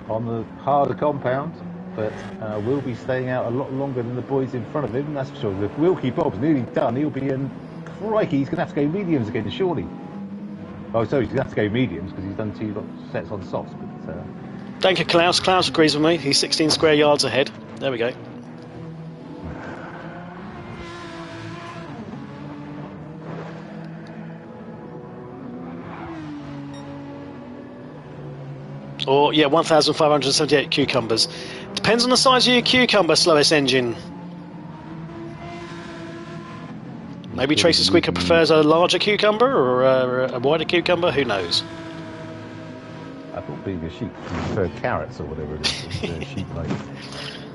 On the harder compound, but will be staying out a lot longer than the boys in front of him, that's for sure. If Wilkie Bob's nearly done, he'll be in... Crikey, he's going to have to go mediums again, surely. Oh, sorry, he's going to have to go mediums because he's done 2 sets on softs. But, Thank you, Klaus. Klaus agrees with me. He's 16 square yards ahead. There we go. Or, yeah, 1,578 cucumbers. Depends on the size of your cucumber, slowest engine. Maybe Tracy Squeaker prefers a larger cucumber or a wider cucumber, who knows? I thought being a sheep, you prefer carrots or whatever it is, sheep like.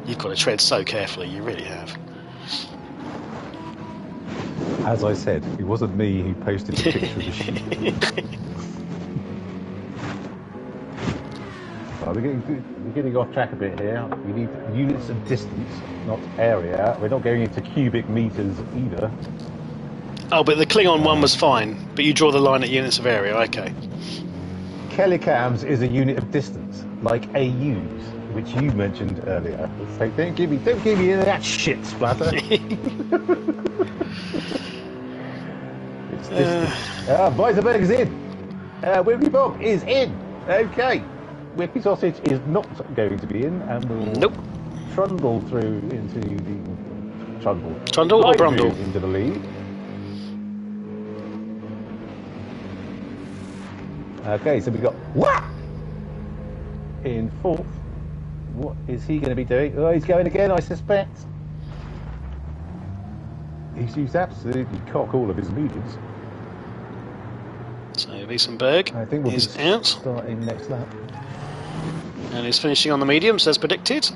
You've got to tread so carefully, you really have. As I said, it wasn't me who posted the picture of the sheep. We're getting off track a bit here. We need units of distance, not area. We're not going into cubic meters either. Oh, but the Klingon one was fine. But you draw the line at units of area, okay. Kilocams is a unit of distance, like AUs, which you mentioned earlier. So don't give me any of that shit, Splatter. It's distance. Weisenberg is in. Wilkie Bob is in. Okay. Whippy Sausage is not going to be in, and will trundle through into the Trundle or Brundle into the lead. Okay, so we've got what in 4th. What is he going to be doing? Oh, he's going again, I suspect. He's used absolutely cock all of his mediums. So Wiesenberg is out. Starting next lap. And he's finishing on the mediums as predicted.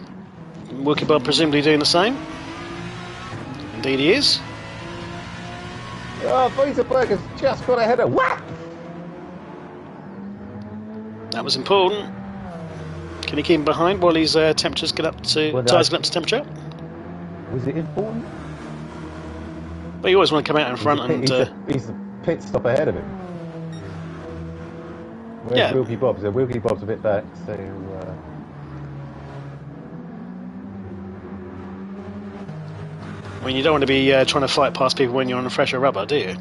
Wilkie Bob presumably doing the same. Indeed he is. Oh, Wiesenberg has just got ahead of what? That was important. Can he keep him behind while his temperatures get up to tyres get up to temperature? Was it important? But you always want to come out in front and he's the pit stop ahead of him. Where's Wilkie Bob? So Wilkie Bob's a bit back, so I mean, you don't want to be trying to fight past people when you're on a fresher rubber, do you?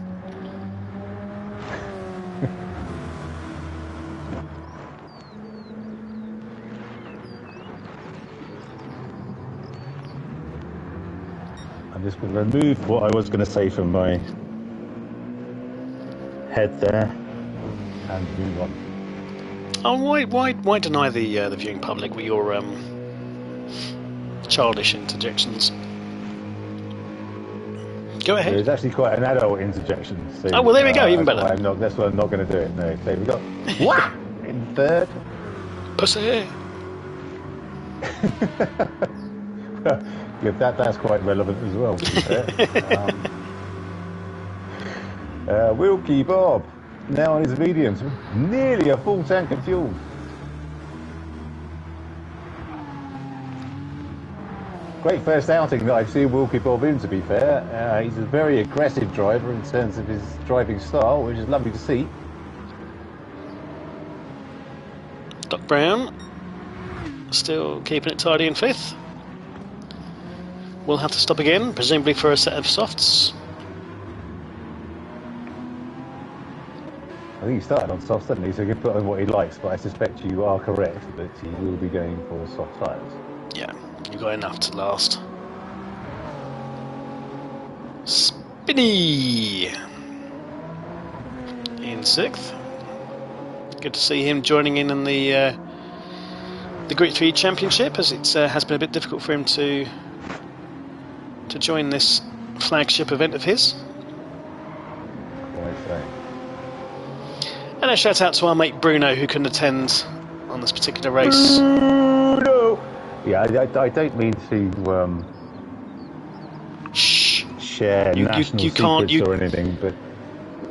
I'm just going to remove what I was going to say from my head there and move on. Oh, why deny the viewing public with your childish interjections? Go ahead. There's actually quite an adult interjection. So, oh well, there we go. Even better. That's why I'm not going to do it. No. So we got what in third? Pussy. Yeah, that's quite relevant as well. To be fair. Wilkie Bob now on his mediums, nearly a full tank of fuel. Great first outing that I've seen Wilkie Bob in, to be fair. He's a very aggressive driver in terms of his driving style, which is lovely to see. Doc Brown still keeping it tidy in 5th. We'll have to stop again, presumably for a set of softs. I think he started on softs, didn't he? So he can put on what he likes, but I suspect you are correct that he will be going for soft tyres. Yeah, you've got enough to last. Spinny in 6th. Good to see him joining in the GR3 Championship, as it has been a bit difficult for him to join this flagship event of his. Quite so. And a shout out to our mate Bruno, who couldn't attend on this particular race. Bruno! Yeah, I don't mean to share national secrets or anything, but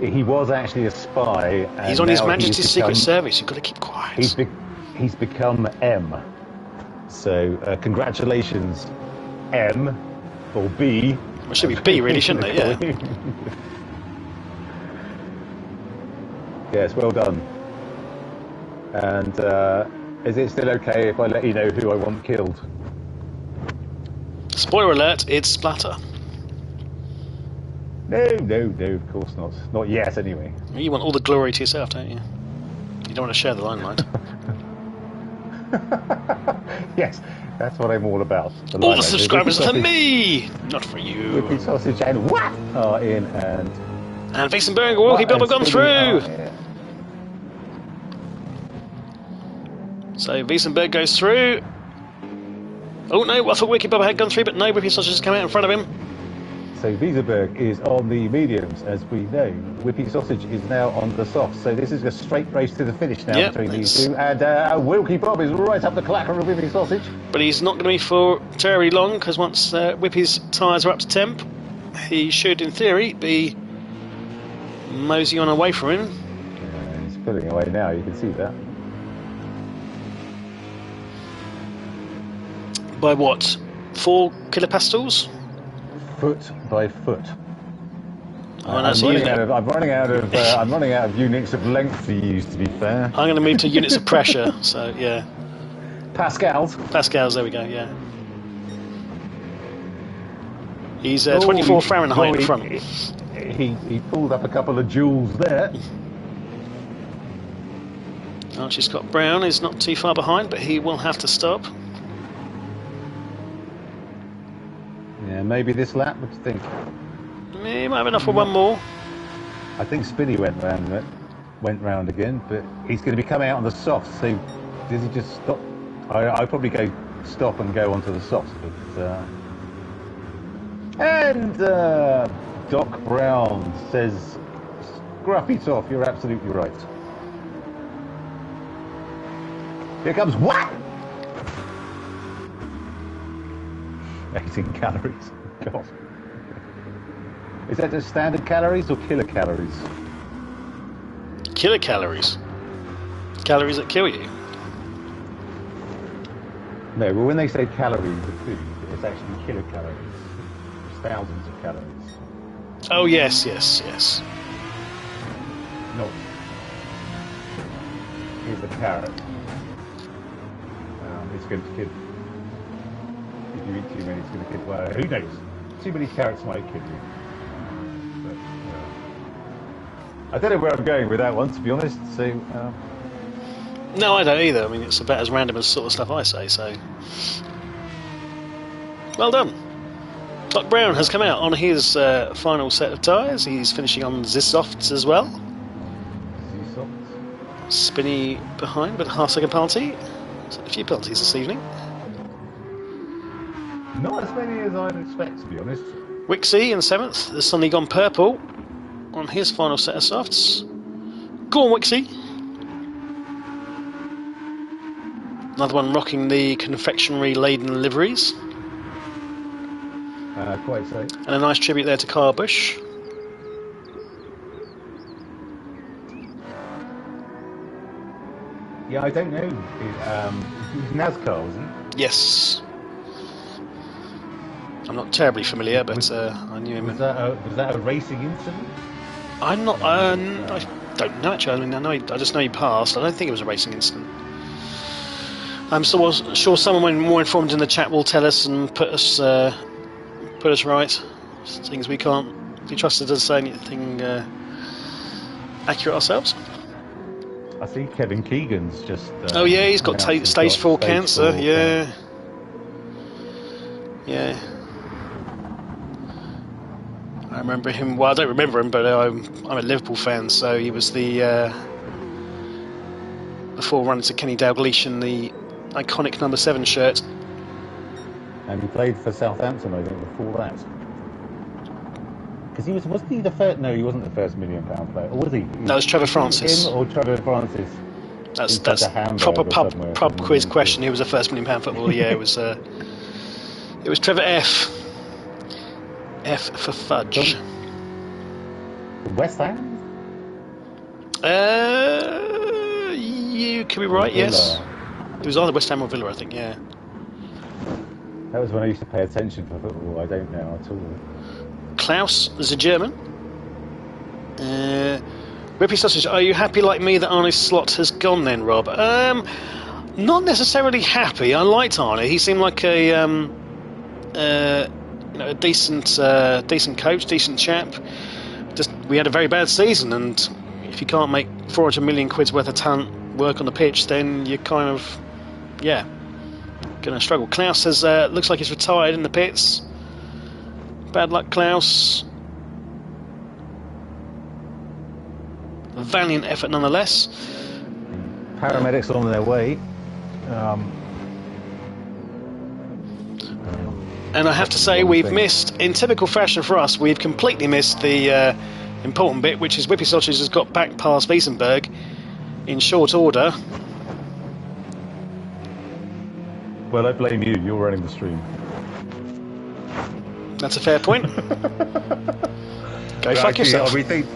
he was actually a spy. And he's on His Majesty's Secret Service. You've got to keep quiet. He's become M. So congratulations, M, or B. Well, it should be B, really, shouldn't it? Yeah. Yes, well done. And is it still okay if I let you know who I want killed? Spoiler alert, it's Splatter. No, of course not. Not yet, anyway. You want all the glory to yourself, don't you? You don't want to share the limelight. Yes, that's what I'm all about. All the subscribers are for me, not for you. Whippy Sausage and what are in and Wiesenberg, Wilkie Bob have gone through. So Wiesenberg goes through. Oh no, I thought Wilkie Bob had gone through, but no, Whippy Sausage has come out in front of him. So Wiesenberg is on the mediums, as we know. Whippy Sausage is now on the softs. So this is a straight race to the finish now between these two. And Wilkie Bob is right up the clacker of Whippy Sausage. But he's not going to be for very long, because once Whippy's tyres are up to temp, he should, in theory, be mosey on away from him. Yeah, he's pulling away now, you can see that. By what? 4 kilopastels? Foot by foot. I'm running out of units of length to use, to be fair. I'm going to move to units of pressure, so yeah. Pascals, there we go, yeah. He's 24 Fahrenheit in front. He pulled up a couple of joules there. Archie Scott Brown is not too far behind, but he will have to stop. Yeah, maybe this lap, what do you think? He might have enough for one more. I think Spinny went round again, but he's going to be coming out on the softs, so does he just stop? I'd probably go stop and go onto the softs, but Doc Brown says, scruff it off, you're absolutely right. Here comes what? 18 calories. God. Is that just standard calories or kilocalories? Kilocalories. Calories that kill you. No, well, when they say calories of food, it's actually kilocalories. It's thousands of calories. Oh, yes. No. Here's the carrot. It's going to kill. If you eat too many, it's going to kill. Well, who knows? Too many carrots might kill you. But, I don't know where I'm going with that one, to be honest. So. No, I don't either. I mean, it's about as random as sort of stuff I say. So, well done. Doc Brown has come out on his final set of tyres. He's finishing on Z-Softs as well. Z-Softs. Spinny behind, but half-second penalty. So a few penalties this evening. Not as many as I'd expect, to be honest. Wixie in 7th has suddenly gone purple on his final set of softs. Go on, Wixie. Another one rocking the confectionery-laden liveries. Quite so. And a nice tribute there to Kyle Busch. Yeah, I don't know. He was NASCAR, was he? Yes. I'm not terribly familiar, but I knew him. Was that a racing incident? I'm not. I don't know actually. I mean, I just know he passed. I don't think it was a racing incident. I'm sure someone more informed in the chat will tell us and put us right. Things we can't be trusted to say anything accurate ourselves. I see Kevin Keegan's just. Oh yeah, he's got stage 4 cancer. Yeah. Yeah. I remember him. Well, I don't remember him, but I'm a Liverpool fan, so he was the forerunner to Kenny Dalglish in the iconic number 7 shirt. And he played for Southampton, I think, before that. Because wasn't he the first? No, he wasn't the first £1 million player, or was he? No, it was Trevor Francis. Him or Trevor Francis? That's proper pub quiz question. Who was the first £1 million footballer? Yeah, it was Trevor F. F for fudge. West Ham? You could be right. Yes, it was either West Ham or Villa, I think. Yeah. That was when I used to pay attention for football. I don't now at all. Klaus is a German. Whippy Sausage, are you happy like me that Arne's slot has gone then, Rob? Not necessarily happy. I liked Arne. He seemed like a decent coach, decent chap. Just we had a very bad season, and if you can't make 400 million quid's worth of talent work on the pitch, then you're kind of going to struggle. Klaus says looks like he's retired in the pits. Bad luck, Klaus. A valiant effort nonetheless. Paramedics on their way. And I have to say, we've missed, in typical fashion for us, we've completely missed the important bit, which is Whippy Sausage has got back past Wiesenberg in short order. Well, I blame you. You're running the stream. That's a fair point. Go fuck yourself. We think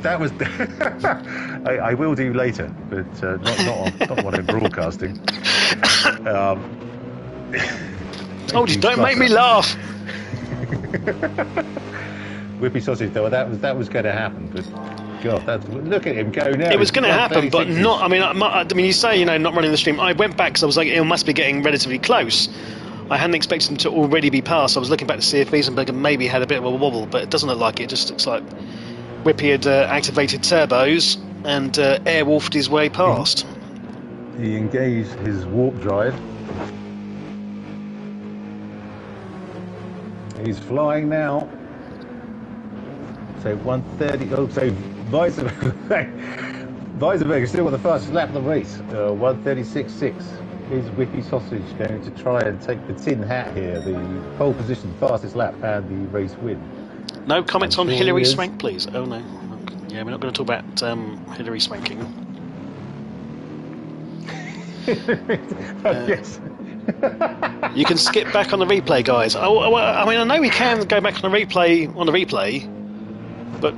that was. I will do later, but not when I'm broadcasting. Oh, just don't make me laugh. Whippy Sausage, though, that was going to happen, but God, look at him go now. It was going to happen, but not. I mean, you say not running the stream. I went back because I was like, it must be getting relatively close. I hadn't expected him to already be past. I was looking back to see if Wiesenberger maybe had a bit of a wobble, but it doesn't look like it. It just looks like Whippy had activated turbos and airwolfed his way past. He engaged his warp drive. He's flying now. So 130. Oh, so Wiesenberger still got the fastest lap of the race. 136.6. Is Whippy Sausage going to try and take the tin hat here, the pole position, fastest lap, and the race win? No comments on Hillary Swank, please. Oh no. Yeah, we're not going to talk about Hillary swanking. Yes. You can skip back on the replay, guys. Oh, I mean, I know we can go back on the replay, but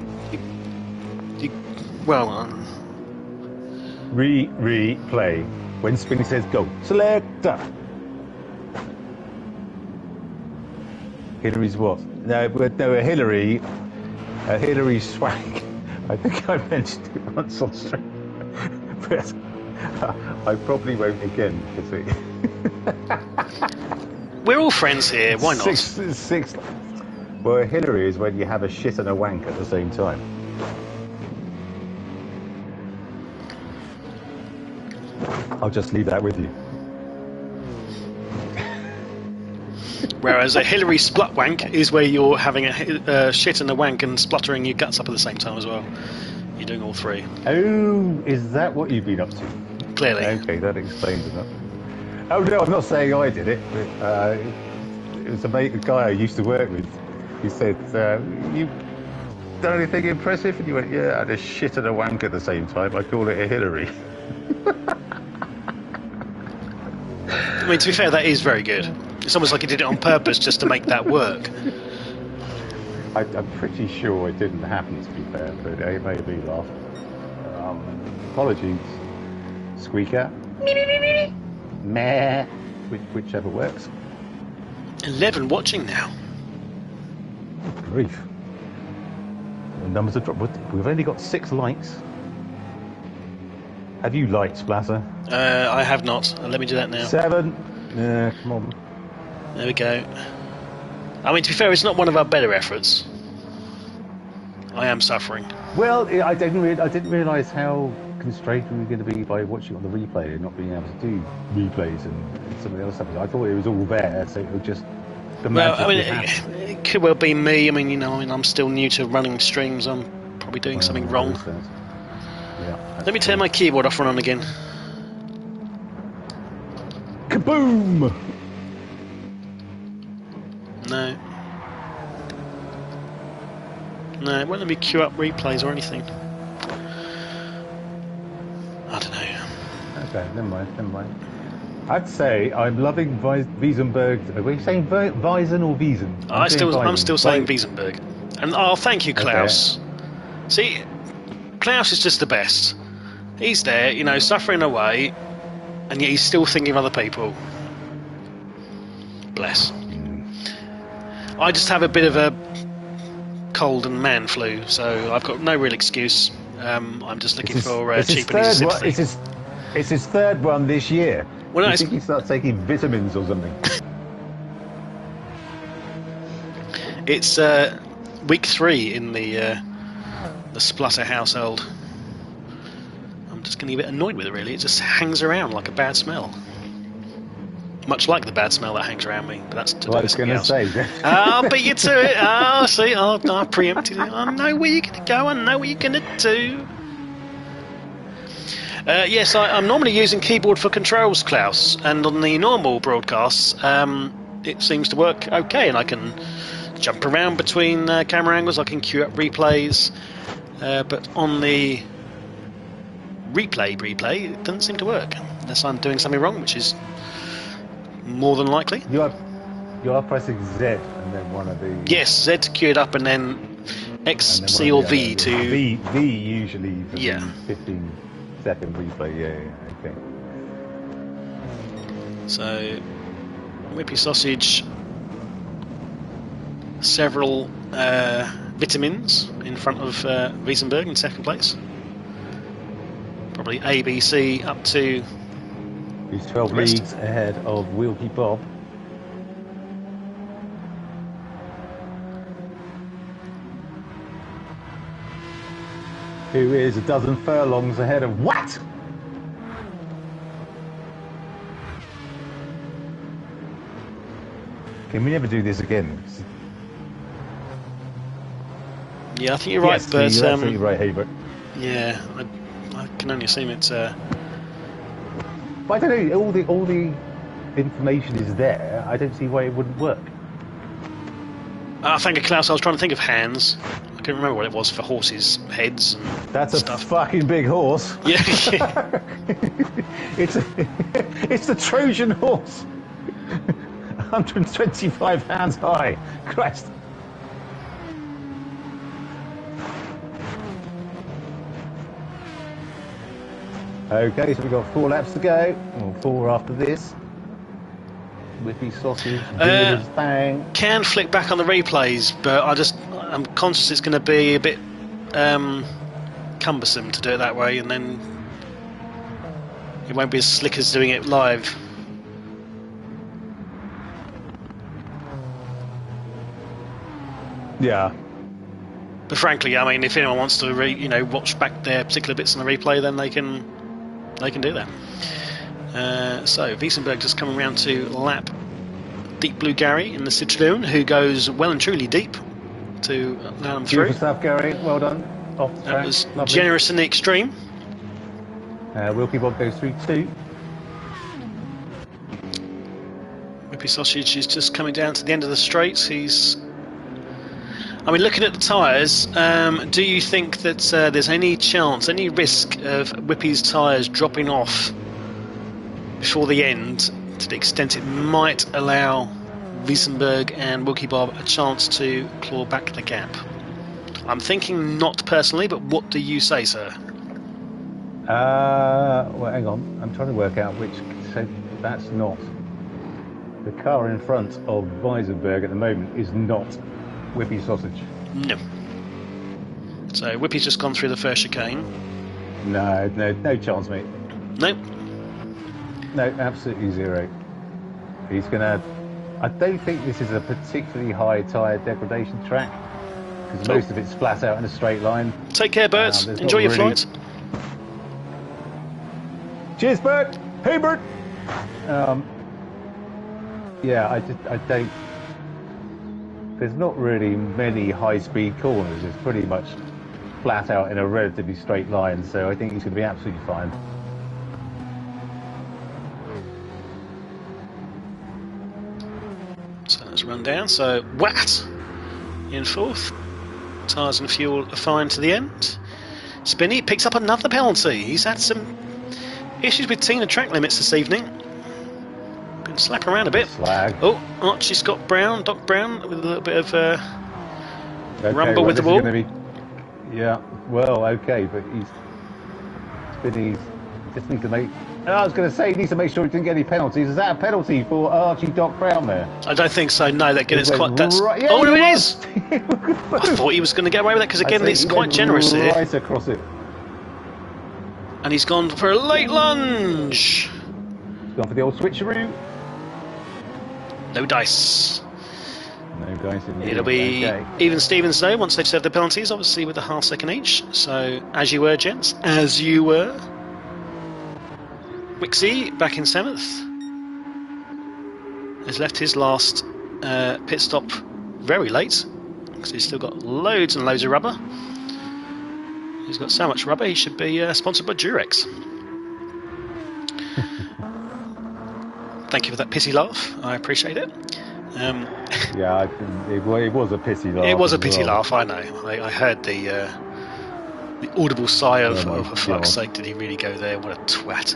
replay. When Spinny says go, selector. Hillary's what? No, a Hillary Swank. I think I mentioned it once on stream, but I probably won't again. We're all friends here. Why not? Six. Well, a Hillary is when you have a shit and a wank at the same time. I'll just leave that with you. Whereas a Hillary splut wank is where you're having a shit and a wank and spluttering your guts up at the same time as well. You're doing all three. Oh, is that what you've been up to? Clearly. Okay, that explains enough. Oh no, I'm not saying I did it. But, it was a guy I used to work with. He said, "You done anything impressive?" And you went, "Yeah, I had a shit and a wank at the same time. I call it a Hillary." I mean, to be fair, that is very good. It's almost like he did it on purpose just to make that work. I'm pretty sure it didn't happen, to be fair, but it made me laugh. Apologies, squeaker. Meh. Whichever works. 11 watching now. Grief. The numbers have dropped. We've only got 6 likes. Have you liked Splatter? I have not. Let me do that now. 7. Yeah, come on. There we go. I mean, to be fair, it's not one of our better efforts. I am suffering. Well, I didn't realise how constrained we were going to be by watching on the replay and not being able to do replays and some of the other stuff. I thought it was all there, so it would just. Well, I mean, it could well be me. I mean, I'm still new to running streams. I'm probably doing something wrong. Yeah, let me turn my keyboard off and on again. Kaboom! No. No, it won't let me queue up replays or anything. I don't know. Okay, never mind. I'd say I'm loving Wiesenberg. Are we saying Wiesen or Wiesen? I'm still saying Wiesenberg. And thank you, Klaus. Okay. See, Klaus is just the best. He's there, suffering away, and yet he's still thinking of other people. Bless. I just have a bit of a cold and man flu, so I've got no real excuse. I'm just looking for cheap and easy sympathy. It's his 3rd one this year. Well, I think he starts taking vitamins or something. It's week 3 in the Splutter household. I'm just getting a bit annoyed with it, really. It just hangs around like a bad smell. Much like the bad smell that hangs around me, but that's to do with something else. I'll beat you to it. Oh, see, I preempted it. I know where you're going to go. I know what you're going to do. Yes, I'm normally using keyboard for controls, Klaus, and on the normal broadcasts, it seems to work okay, and I can jump around between camera angles. I can queue up replays, but on the replay, it doesn't seem to work unless I'm doing something wrong, which is more than likely. You are pressing Z and then one of the... Yes, Z to queue it up and then X, C or V to... V usually for the 15-second replay, yeah, okay. So, Whippy Sausage, several vitamins in front of Wiesenberg in 2nd place. Probably ABC up to... He's 12 leagues ahead of Wilkie Bob. Who is a dozen furlongs ahead of what? Can we never do this again? Yeah, I think you're right, yes, but you're absolutely right, Hebert. Yeah, I can only assume it's. But I don't know. All the information is there. I don't see why it wouldn't work. Thank you, Klaus. I was trying to think of hands. I can't remember what it was for horses' heads and That's stuff. a fucking big horse. Yeah. It's the Trojan horse. 125 hands high. Christ. Okay, so we've got 4 laps to go, or 4 after this. Whippy Sausage, doing his thing. Can flick back on the replays, but I'm conscious it's going to be a bit cumbersome to do it that way, and then it won't be as slick as doing it live. Yeah. But frankly, I mean, if anyone wants to, watch back their particular bits on the replay, then they can do that. So Wiesenberg just coming around to lap Deep Blue Gary in the Citroën, who goes well and truly deep to allow them through. Beautiful stuff, Gary. Well done. Off the track. That was Lovely. generous in the extreme. Wilkie Bob goes through 2. Whippy Sausage is just coming down to the end of the straight. I mean, looking at the tyres, do you think that there's any chance, any risk of Whippy's tyres dropping off before the end, to the extent it might allow Wiesenberg and Wilkie Bob a chance to claw back the gap? I'm thinking not personally, but what do you say, sir? Well, hang on. I'm trying to work out which. So that's not. The car in front of Wiesenberg at the moment is not Whippy Sausage. No. So Whippy's just gone through the first chicane. No chance, mate. Nope. No, absolutely zero. He's gonna. I don't think this is a particularly high tyre degradation track, because most of it's flat out in a straight line. Take care, Bert. Enjoy your flight. Cheers, Bert. Hey, Bert. Yeah, I don't. There's not really many high-speed corners. It's pretty much flat out in a relatively straight line, so I think he's going to be absolutely fine. So let's run down. So Watt in 4th. Tyres and fuel are fine to the end. Spinney picks up another penalty. He's had some issues with Tina track limits this evening. Been slapping around a bit. Slag. Oh, Archie Scott Brown, Doc Brown, with a little bit of rumble well, with the wall. Yeah, well, okay, but Spinney's just needs to make. I was going to say he needs to make sure he didn't get any penalties. Is that a penalty for Archie Doc Brown there? I don't think so. No, that again, it's quite. That's, right, yeah, oh no, it was. is. I thought he was going to get away with that because again, it's quite generous here. Right across it. And he's gone for a late lunge. He's gone for the old switcheroo. No dice. No dice indeed. It'll be even Stevens though once they've served the penalties, obviously with a half second each. So as you were, gents, as you were. Wixie back in 7th has left his last pit stop very late because he's still got loads and loads of rubber. He's got so much rubber he should be sponsored by Durex. Thank you for that pissy laugh, I appreciate it. Yeah, it was a pissy laugh. It was a pissy laugh, I know. I heard the audible sigh of, for fuck's sake, did he really go there? What a twat.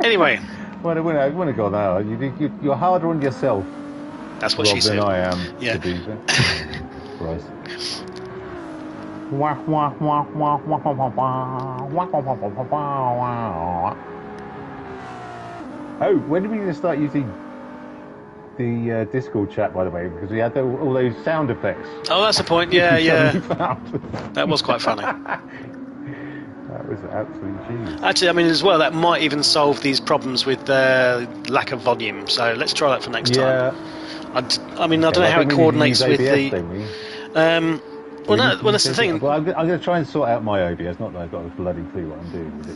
Anyway. Well, I wouldn't have gone out. You're harder on yourself. That's what she said. Than I am. Yeah. To be Christ. Oh, when are we going to start using the Discord chat, by the way? Because we had all those sound effects. Oh, that's the point. Yeah, yeah. That was quite funny. That was absolute genius. Actually, I mean, as well, that might even solve these problems with lack of volume. So let's try that for next time. I mean, I don't know how it coordinates with OBS, the. Well, that's the thing. Well, I'm going to try and sort out my OBS. Not that I've got a bloody clue what I'm doing with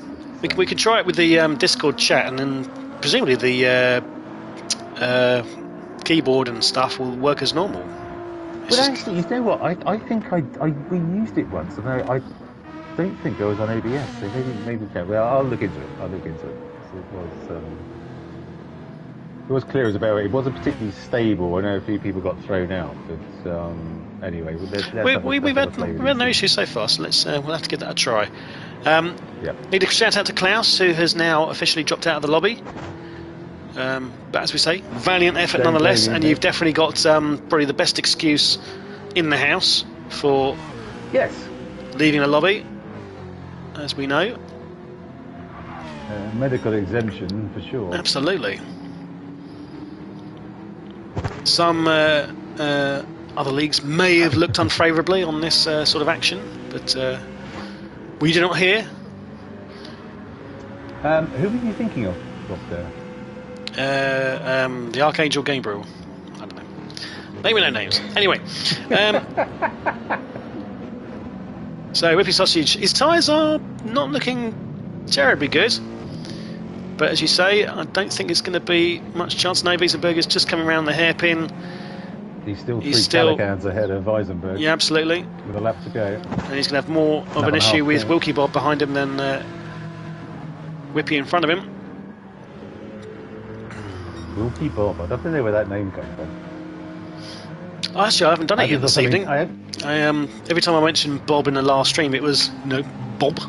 it. We could try it with the Discord chat, and then presumably the keyboard and stuff will work as normal. But actually, you know what? I think we used it once, and I don't think I was on OBS. So maybe we can. Well, I'll look into it. So it was clear as about it. It wasn't particularly stable. I know a few people got thrown out, but anyway, we've had no issues so far. So we'll have to give that a try. Need a shout out to Klaus, who has now officially dropped out of the lobby. But as we say, valiant effort nonetheless, and you've definitely got probably the best excuse in the house for leaving the lobby, as we know. Medical exemption for sure. Absolutely. Some other leagues may have looked unfavourably on this sort of action, but we do not hear. Who were you thinking of there? The Archangel Gabriel. I don't know. Maybe no names. Anyway. So, Whippy Sausage, his tyres are not looking terribly good. But as you say, I don't think it's going to be much chance. No, Wiesenberg is just coming around the hairpin. He's still three Calicans ahead of Wiesenberg. Yeah, absolutely. With a lap to go. And he's going to have more of an issue with Wilkie Bob behind him than Whippy in front of him. Wilkie Bob. I don't know where that name came from. Actually, I haven't done it yet this evening. I every time I mentioned Bob in the last stream, it was Bob.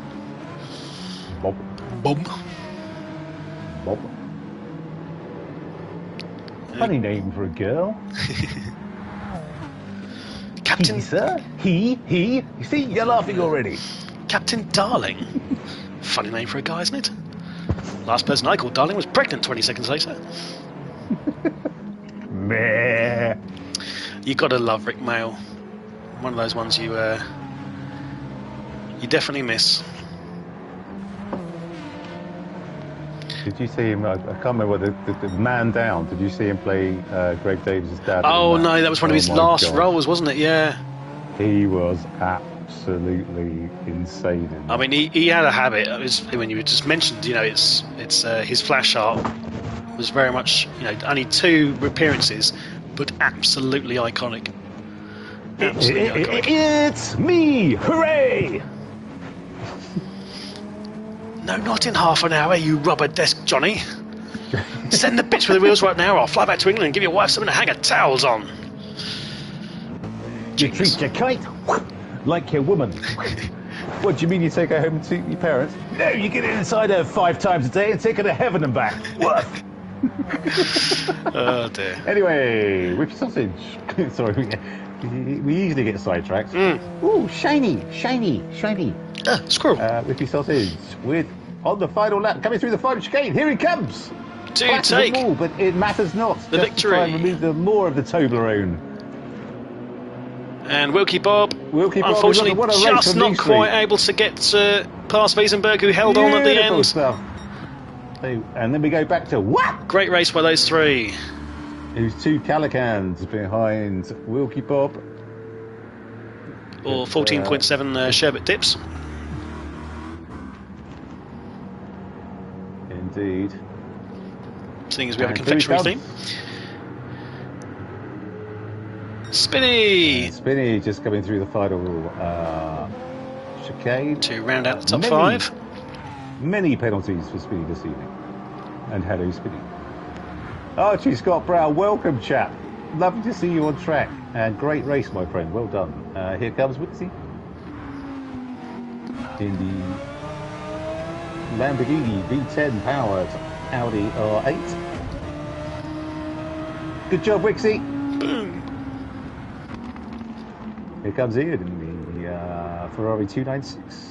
Bob. Bob. Bob. Funny name for a girl. Captain. He, sir. He. You see, you're laughing already. Captain Darling. Funny name for a guy, isn't it? Last person I called Darling was pregnant 20 seconds later. Meh. You gotta love Rick Mail. One of those ones you definitely miss. Did you see him? I can't remember what the man down. Did you see him play Greg Davis' dad? Oh no, that was one of his last roles, wasn't it? Yeah. He was absolutely insane. I mean, he had a habit. It was, when you just mentioned, it's his flash art was very much, only 2 appearances, but absolutely iconic. Absolutely iconic. It's me! Hooray! No, not in half an hour, you rubber desk Johnny. Send the bitch with the wheels right now, or I'll fly back to England and give your wife something to hang her towels on. You treat your kite like your woman. What do you mean you take her home to your parents? No, you get inside her 5 times a day and take her to heaven and back. What? Oh dear. Anyway, whippy sausage. Sorry, we usually get sidetracked. Ooh, shiny. Squirrel. Whippy sausage on the final lap, coming through the final chicane. Here he comes. To take all, but it matters not. The just victory. To try and remove more of the Toblerone. And Wilkie Bob, unfortunately, just not quite able to get past Wiesenberg, who held on at the end. Stuff. And then we go back to what? Great race by those 3. Who's 2 Calicans behind Wilkie Bob. Or 14.7 sherbet dips. Indeed. Seeing as we have a confectionery theme. Spinny just coming through the final chicane. To round out the top 5. Many penalties for Spinny this evening. And hello, Spinny. Archie Scott Brown, welcome, chap. Lovely to see you on track. And great race, my friend. Well done. Here comes Wixie. In the Lamborghini V10 powered Audi R8. Good job, Wixie. Boom. Here comes Ian in the Ferrari 296.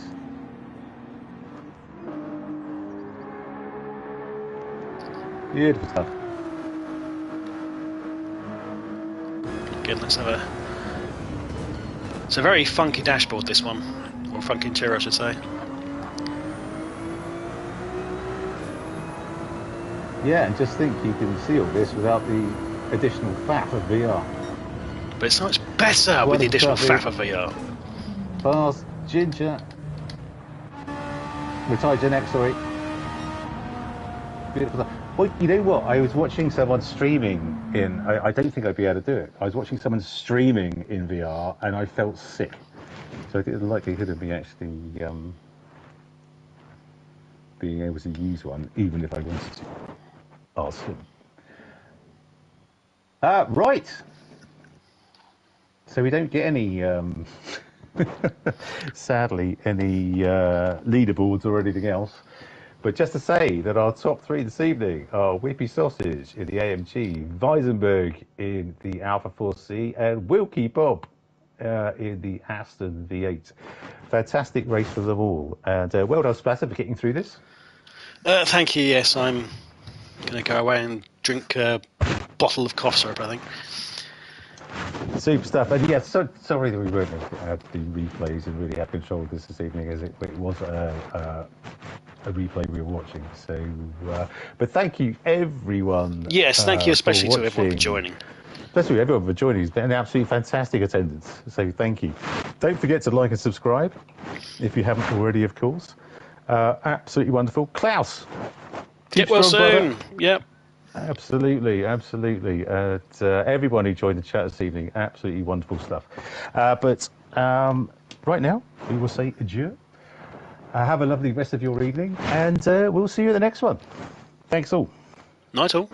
Beautiful stuff. Good, let's have a... It's a very funky dashboard, this one. Or funky interior, I should say. Yeah, and just think you can see all this without the additional faff of VR. But it's so much better with the additional faff of VR. Fast, ginger. Retired Gen X, sorry. Beautiful stuff. Well, you know what? I was watching someone streaming in... I don't think I'd be able to do it. I was watching someone streaming in VR and I felt sick. So I think the likelihood of me actually being able to use one, even if I wanted to. Awesome. Right. So we don't get any... sadly, any leaderboards or anything else. But just to say that our top 3 this evening are Whippy Sausage in the AMG, Wiesenberg in the Alpha 4C, and Wilkie Bob in the Aston V8. Fantastic race for them all. And well done, Splatter, for getting through this. Thank you, yes. I'm going to go away and drink a bottle of cough syrup, I think. Super stuff. And yes, sorry that we weren't at the replays and really have control of this evening, as it was a replay we were watching. So, but thank you, everyone. Yes, thank you, especially to everyone for joining. Especially everyone for joining. It's been an absolutely fantastic attendance. So thank you. Don't forget to like and subscribe if you haven't already, of course. Absolutely wonderful. Klaus, Keep Get well strong, brother. soon. Yep. Absolutely, absolutely. Everyone who joined the chat this evening, absolutely wonderful stuff. But right now, we will say adieu. Have a lovely rest of your evening, and we'll see you at the next one. Thanks all. Night all.